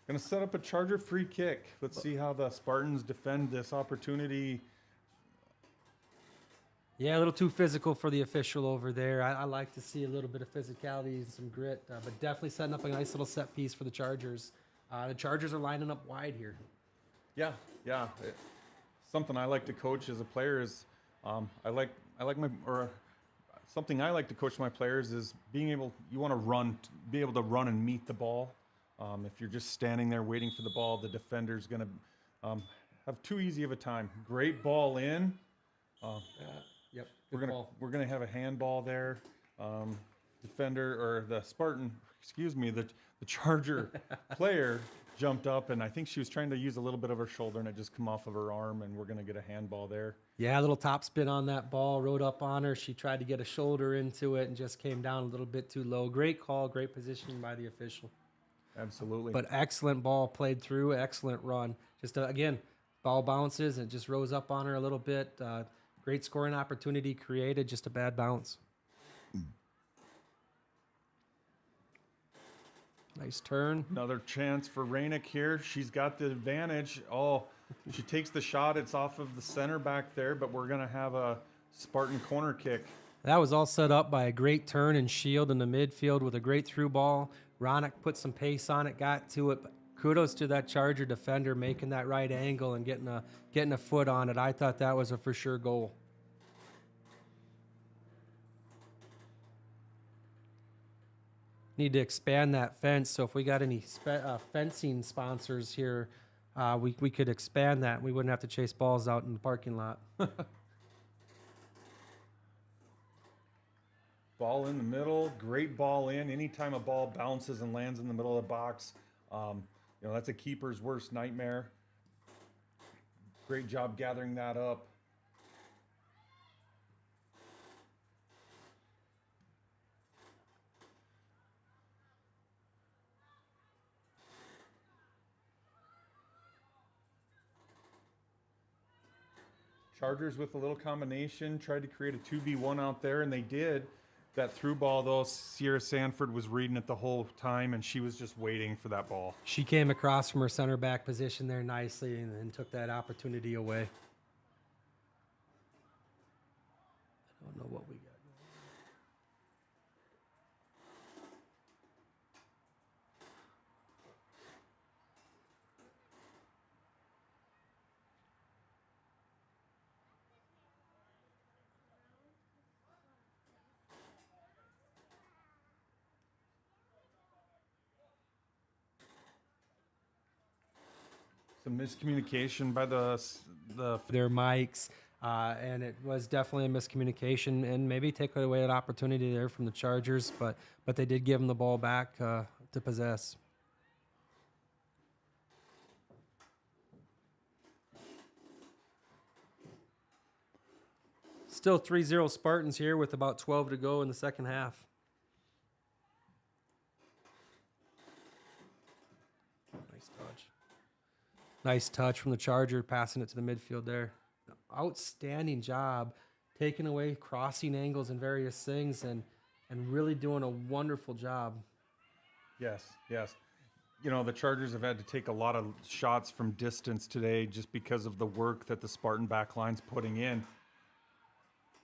Gonna set up a charger free kick. Let's see how the Spartans defend this opportunity. Yeah, a little too physical for the official over there. I like to see a little bit of physicality and some grit, but definitely setting up a nice little set piece for the Chargers. The Chargers are lining up wide here. Yeah. Something I like to coach as a player is, something I like to coach my players is you want to be able to run and meet the ball. If you're just standing there waiting for the ball, the defender's going to have too easy of a time. Great ball in. Yep. We're gonna have a handball there. Defender, or the Spartan, the Charger player jumped up, and I think she was trying to use a little bit of her shoulder, and it just come off of her arm, and we're gonna get a handball there. Yeah, a little top spin on that ball, rode up on her. She tried to get a shoulder into it and just came down a little bit too low. Great call, great positioning by the official. Absolutely. But excellent ball played through, excellent run. Just again, ball bounces and it just rose up on her a little bit. Great scoring opportunity created, just a bad bounce. Nice turn. Another chance for Rainick here. She's got the advantage. Oh, she takes the shot. It's off of the center back there, but we're going to have a Spartan corner kick. That was all set up by a great turn and shield in the midfield with a great through ball. Ronick put some pace on it, got to it. Kudos to that Charger defender making that right angle and getting a foot on it. I thought that was a for sure goal. Need to expand that fence. So if we got any fencing sponsors here, we could expand that. We wouldn't have to chase balls out in the parking lot. Ball in the middle, great ball in. Anytime a ball bounces and lands in the middle of the box, You know, that's a keeper's worst nightmare. Great job gathering that up. Chargers with a little combination, tried to create a 2v1 out there, and they did. That through ball, though, Sierra Sanford was reading it the whole time, and she was just waiting for that ball. She came across from her center back position there nicely and took that opportunity away. I don't know what we got. Some miscommunication by Their mics, and it was definitely a miscommunication, and maybe take away an opportunity there from the Chargers, but they did give them the ball back to possess. Still 3-0 Spartans here with about 12 to go in the second half. Nice touch. Nice touch from the Charger, passing it to the midfield there. Outstanding job taking away crossing angles and various things, and really doing a wonderful job. Yes. You know, the Chargers have had to take a lot of shots from distance today just because of the work that the Spartan backline's putting in.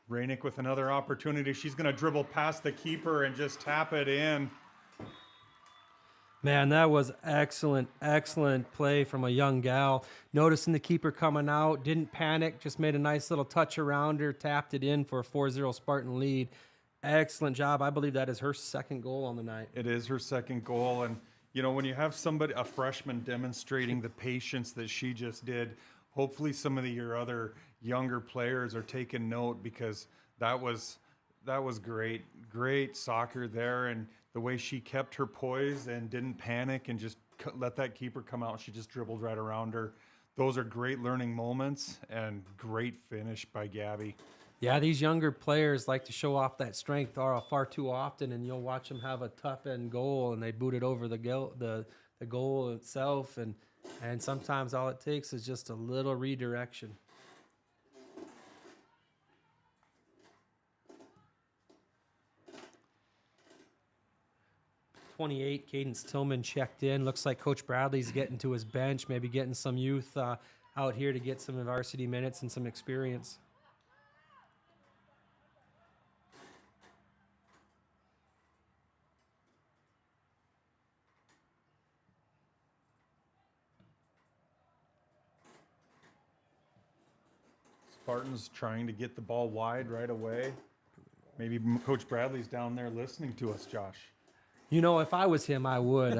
Rainick with another opportunity. She's going to dribble past the keeper and just tap it in. Man, that was excellent play from a young gal. Noticing the keeper coming out, didn't panic, just made a nice little touch around her, tapped it in for a 4-0 Spartan lead. Excellent job. I believe that is her second goal on the night. It is her second goal. And, you know, when you have somebody, a freshman, demonstrating the patience that she just did, hopefully some of your other younger players are taking note, because that was great soccer there, and the way she kept her poise and didn't panic and just let that keeper come out. She just dribbled right around her. Those are great learning moments, and great finish by Gabby. Yeah, these younger players like to show off that strength far too often, and you'll watch them have a tough end goal and they boot it over the goal itself, and sometimes all it takes is just a little redirection. 28, Cadence Tillman checked in. Looks like Coach Bradley's getting to his bench, maybe getting some youth out here to get some varsity minutes and some experience. Spartans trying to get the ball wide right away. Maybe Coach Bradley's down there listening to us, Josh. You know, if I was him, I would.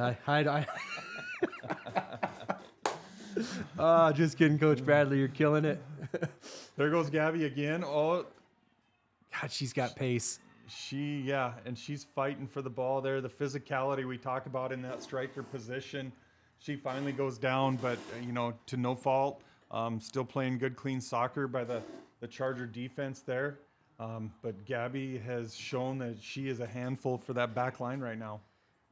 Just kidding, Coach Bradley. You're killing it. There goes Gabby again. Oh, God, she's got pace. And she's fighting for the ball there. The physicality we talk about in that striker position. She finally goes down, but, you know, to no fault. Still playing good, clean soccer by the Charger defense there. But Gabby has shown that she is a handful for that back line right now.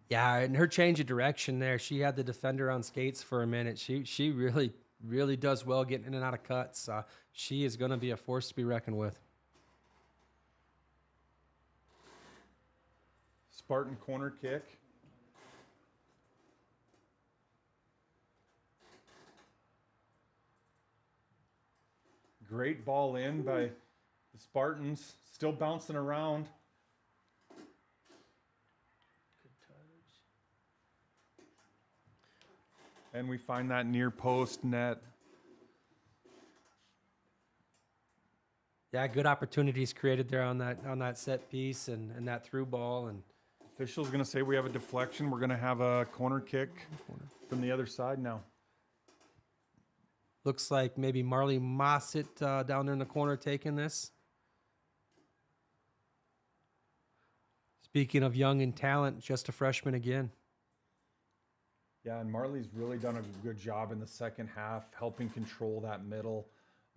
Yeah, and her change of direction there, she had the defender on skates for a minute. She really, really does well getting in and out of cuts. She is going to be a force to be reckoned with. Spartan corner kick. Great ball in by the Spartans, still bouncing around. Good touch. And we find that near post net. Yeah, good opportunities created there on that set piece and that through ball. And Official's going to say we have a deflection. We're going to have a corner kick from the other side now. looks like maybe Marley Mossett down there in the corner taking this. Speaking of young and talent, just a freshman again. Yeah, and Marley's really done a good job in the second half, helping control that middle.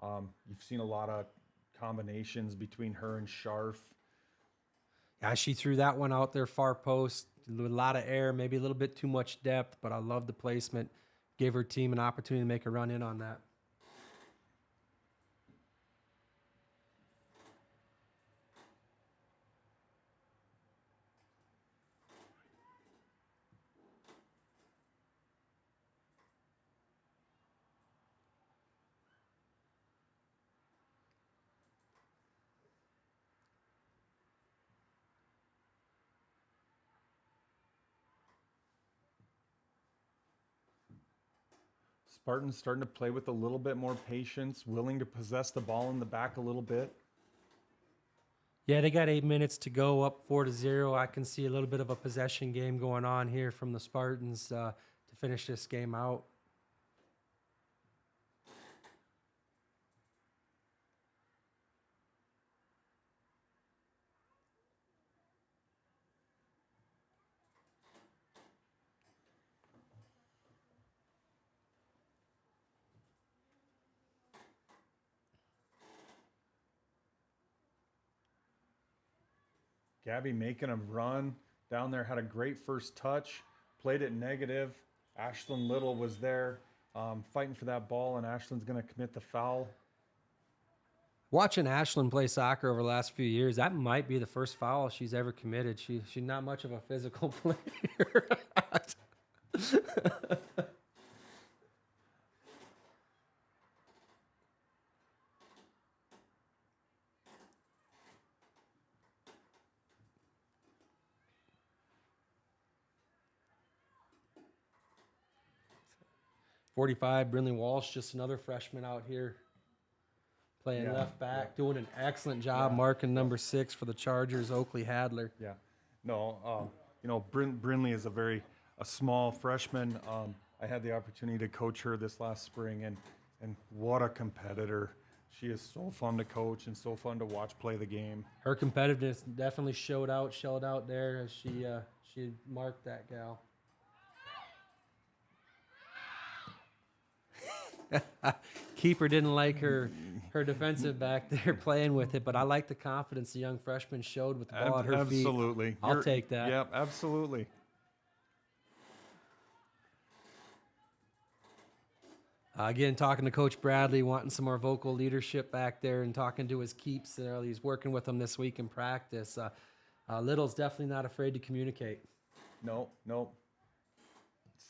You've seen a lot of combinations between her and Scharf. Yeah, she threw that one out there far post, with a lot of air, maybe a little bit too much depth, but I love the placement. Gave her team an opportunity to make a run in on that. Spartans starting to play with a little bit more patience, willing to possess the ball in the back a little bit. Yeah, they got 8 minutes to go, up 4-0. I can see a little bit of a possession game going on here from the Spartans to finish this game out. Gabby making a run down there, had a great first touch, played it negative. Ashlyn Little was there fighting for that ball, and Ashlyn's going to commit the foul. Watching Ashlyn play soccer over the last few years, that might be the first foul she's ever committed. She's not much of a physical player. 45, Brinley Walsh, just another freshman out here playing left back, doing an excellent job marking number 6 for the Chargers, Oakley Hadler. Yeah. No, Brinley is a small freshman. I had the opportunity to coach her this last spring, and what a competitor. She is so fun to coach and so fun to watch play the game. Her competitiveness definitely showed out there as she marked that gal. Keeper didn't like her defensive back there playing with it, but I like the confidence the young freshman showed with the ball at her feet. Absolutely. I'll take that. Yep, absolutely. Again, talking to Coach Bradley, wanting some more vocal leadership back there and talking to his keeps. He's working with them this week in practice. Little's definitely not afraid to communicate. No.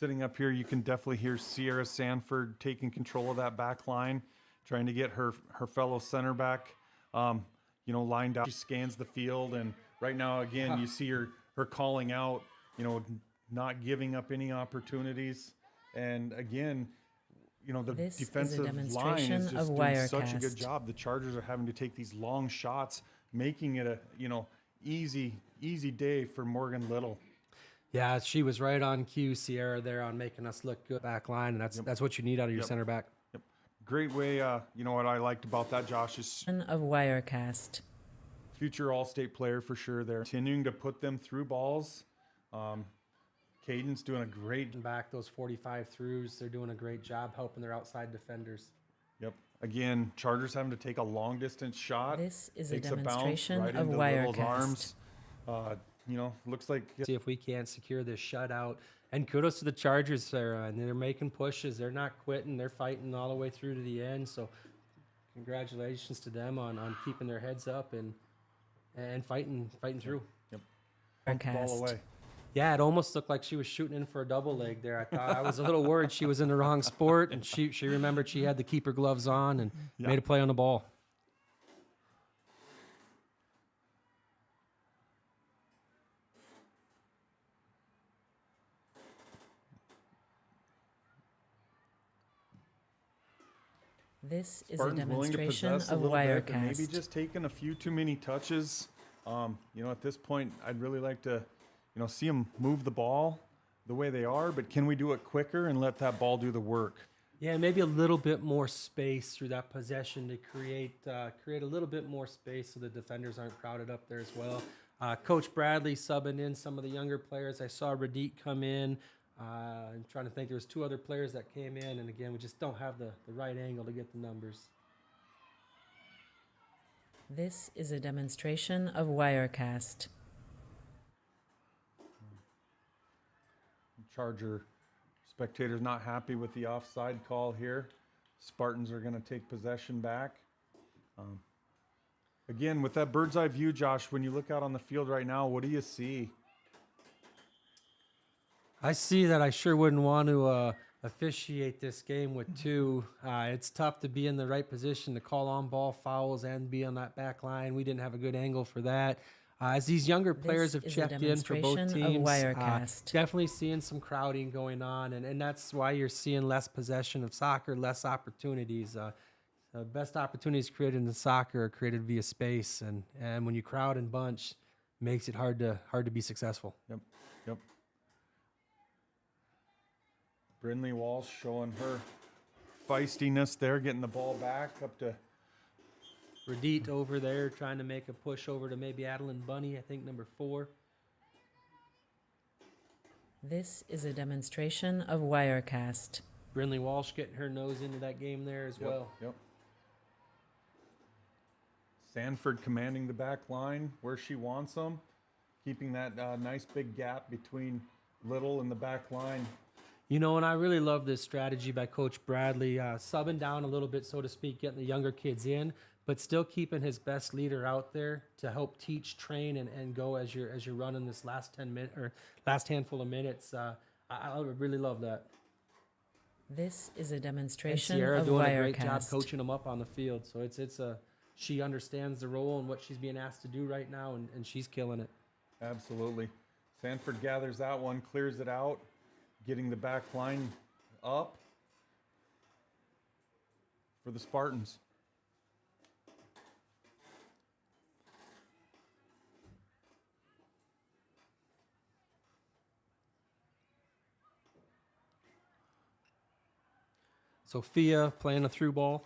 Sitting up here, you can definitely hear Sierra Sanford taking control of that back line, trying to get her fellow center back, lined up. She scans the field, and right now, again, you see her calling out, not giving up any opportunities. And again, the This is a defensive line demonstration is just of doing such a good Wirecast. job. The Chargers are having to take these long shots, making it a, easy day for Morgan Little. Yeah, she was right on cue, Sierra, there on making us look good back line, and that's what you need out of your center back. Yep. Great way. What I liked about that, Josh, is Of Wirecast. future All-State player for sure. They're continuing to put them through balls. Caden's doing a great. Back those 45 throughs, they're doing a great job helping their outside defenders. Yep. Again, Chargers having to take a long distance shot. This is a Takes bounce demonstration right of into Little's Wirecast. arms. Looks like See if we can't secure this shutout. And kudos to the Chargers, Sarah. And they're making pushes. They're not quitting. They're fighting all the way through to the end. So congratulations to them on keeping their heads up and fighting through. Yep. Ball Wirecast. away. Yeah, it almost looked like she was shooting in for a double leg there. I was a little worried she was in the wrong sport, and she remembered she had the keeper gloves on and made a play on the ball. This is a Spartans willing to demonstration possess a of little bit, but maybe Wirecast. just taking a few too many touches. At this point, I'd really like to, see them move the ball the way they are, but can we do it quicker and let that ball do the work? Yeah, maybe a little bit more space through that possession to create a little bit more space so the defenders aren't crowded up there as well. Coach Bradley subbing in some of the younger players. I saw Radit come in. I'm trying to think. There was 2 other players that came in, and again, we just don't have the right angle to get the numbers. This is a demonstration of Wirecast. Charger spectators not happy with the offside call here. Spartans are going to take possession back. Again, with that bird's eye view, Josh, when you look out on the field right now, what do you see? I see that I sure wouldn't want to officiate this game with 2. It's tough to be in the right position to call on ball fouls and be on that back line. We didn't have a good angle for that. As these younger players have checked in for both teams, definitely seeing some crowding going on, and that's why you're seeing less possession of soccer, less opportunities. The best opportunities created in soccer are created via space, and when you crowd and bunch, makes it hard to be successful. Yep. Brindley Walsh showing her feistiness there, getting the ball back up to Radit over there trying to make a push over to maybe Adeline Bunny, I think number 4. This is a demonstration of Wirecast. Brindley Walsh getting her nose into that game there as well. Yep. Sanford commanding the back line where she wants them, keeping that nice big gap between Little and the back line. You know, and I really love this strategy by Coach Bradley, subbing down a little bit, so to speak, getting the younger kids in, but still keeping his best leader out there to help teach, train, and go as you're running this last 10 minutes or last handful of minutes. I really love that. This is a And demonstration Sierra of doing a great job Wirecast. coaching them up on the field. So she understands the role and what she's being asked to do right now, and she's killing it. Absolutely. Sanford gathers that one, clears it out, getting the back line up for the Spartans. Sophia playing a through ball.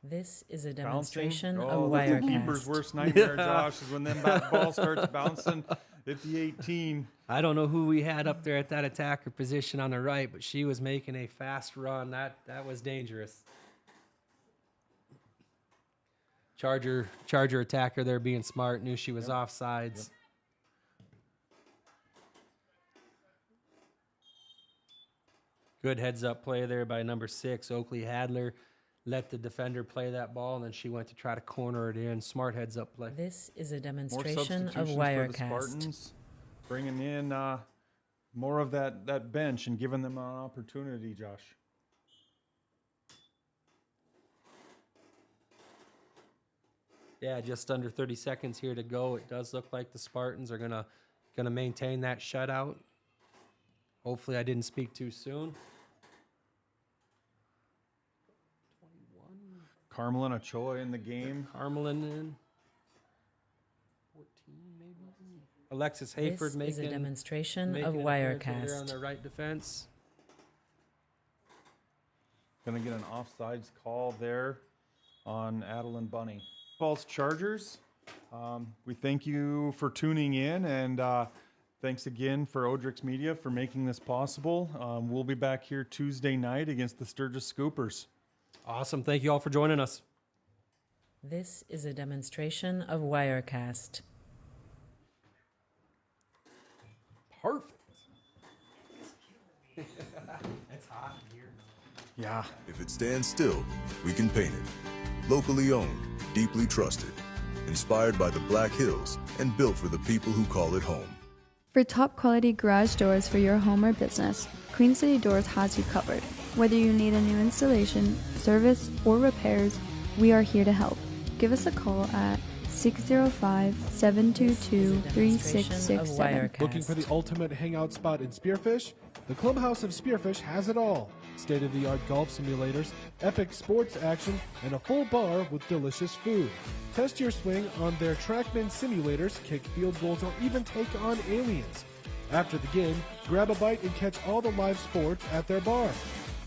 This is a Bouncing. demonstration Oh, of that's the Wirecast. keeper's worst nightmare, Josh, is when that ball starts bouncing at the 18. I don't know who we had up there at that attacker position on the right, but she was making a fast run. That was dangerous. Charger attacker there being smart, knew she was offsides. Good heads-up play there by number 6, Oakley Hadler. Let the defender play that ball, and then she went to try to corner it in. Smart heads-up play. This is a More demonstration of substitutions for the Wirecast. Spartans, bringing in more of that bench and giving them an opportunity, Josh. Yeah, just under 30 seconds here to go. It does look like the Spartans are gonna maintain that shutout. Hopefully I didn't speak too soon. Carmelin Ochoa in the game. Carmelin in. 14 maybe. Alexis Hayford This making is a demonstration making of an appearance over there Wirecast. on their right defense. Going to get an offsides call there on Adeline Bunny. False Chargers, we thank you for tuning in, and thanks again for Odrix Media for making this possible. We'll be back here Tuesday night against the Sturgis Scoopers. Awesome. Thank you all for joining us. This is a demonstration of Wirecast. Perfect. It's hot in here. Yeah. If it stands still, we can paint it. Locally owned, deeply trusted, inspired by the Black Hills, and built for the people who call it home. For top quality garage doors for your home or business, Queen City Doors has you covered. Whether you need a new installation, service, or repairs, we are here to help. Give us a call at 605-722-3667. Looking for the ultimate hangout spot in Spearfish? The Clubhouse of Spearfish has it all. State-of-the-art golf simulators, epic sports action, and a full bar with delicious food. Test your swing on their TrackMan simulators, kick field goals, or even take on aliens. After the game, grab a bite and catch all the live sports at their bar.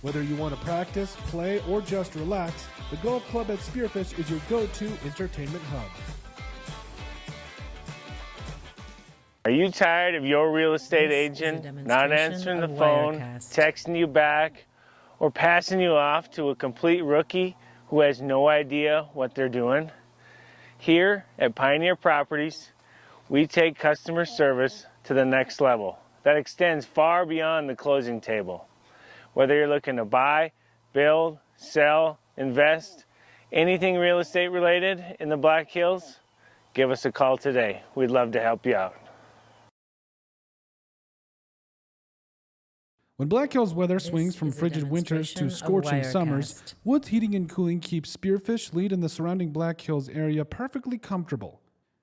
Whether you want to practice, play, or just relax, the Golf Club at Spearfish is your go-to entertainment hub. Are you tired of your real estate This is a agent not answering the demonstration phone, of Wirecast. texting you back, or passing you off to a complete rookie who has no idea what they're doing? Here at Pioneer Properties, we take customer service to the next level that extends far beyond the closing table. Whether you're looking to buy, build, sell, invest, anything real estate related in the Black Hills, give us a call today. We'd love to help you out. When Black Hills weather This swings from is a frigid winters to demonstration of scorching summers, Wirecast. Woods Heating and Cooling keeps Spearfish Lead in the surrounding Black Hills area perfectly comfortable.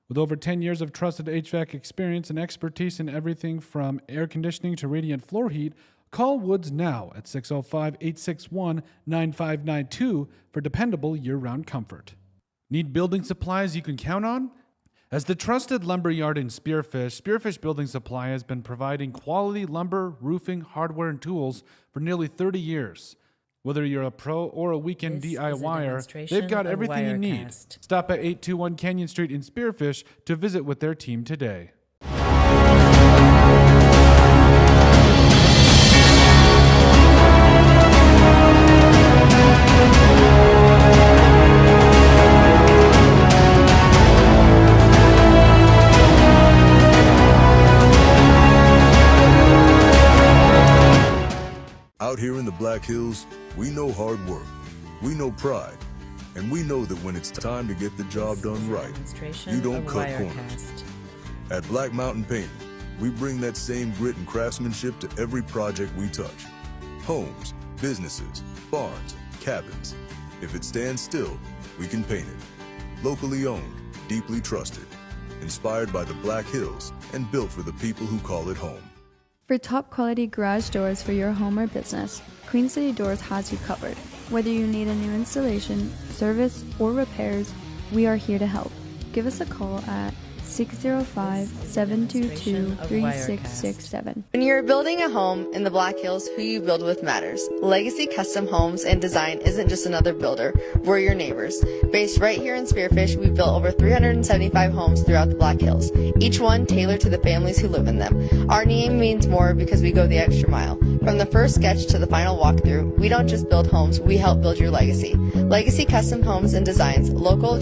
With over 10 years of trusted HVAC experience and expertise in everything from air conditioning to radiant floor heat, call Woods now at 605-861-9592 for dependable year-round comfort. Need building supplies you can count on? As the trusted lumber yard in Spearfish, Spearfish Building Supply has been providing quality lumber, roofing, hardware, and tools for nearly 30 years. Whether you're a pro or a weekend This is a DIYer, demonstration they've got of everything you need. Wirecast. Stop at 821 Canyon Street in Spearfish to visit with their team today. Out here in the Black Hills, we know hard work, we know pride, and we know that when it's time to get the job done right, you don't cut corners. At Black Mountain Painting, we bring that same grit and craftsmanship to every project we touch. Homes, businesses, barns, cabins. If it stands still, we can paint it. Locally owned, deeply trusted, inspired by the Black Hills, and built for the people who call it home. For top quality garage doors for your home or business, Queen City Doors has you covered. Whether you need a new installation, service, or repairs, we are here to help. Give us a call at 605-722-3667. When you're building a home in the Black Hills, who you build with matters. Legacy Custom Homes and Design isn't just another builder, we're your neighbors. Based right here in Spearfish, we've built over 375 homes throughout the Black Hills, each one tailored to the families who live in them. Our name means more because we go the extra mile. From the first sketch to the final walkthrough, we don't just build homes, we help build your legacy. Legacy Custom Homes and Designs, local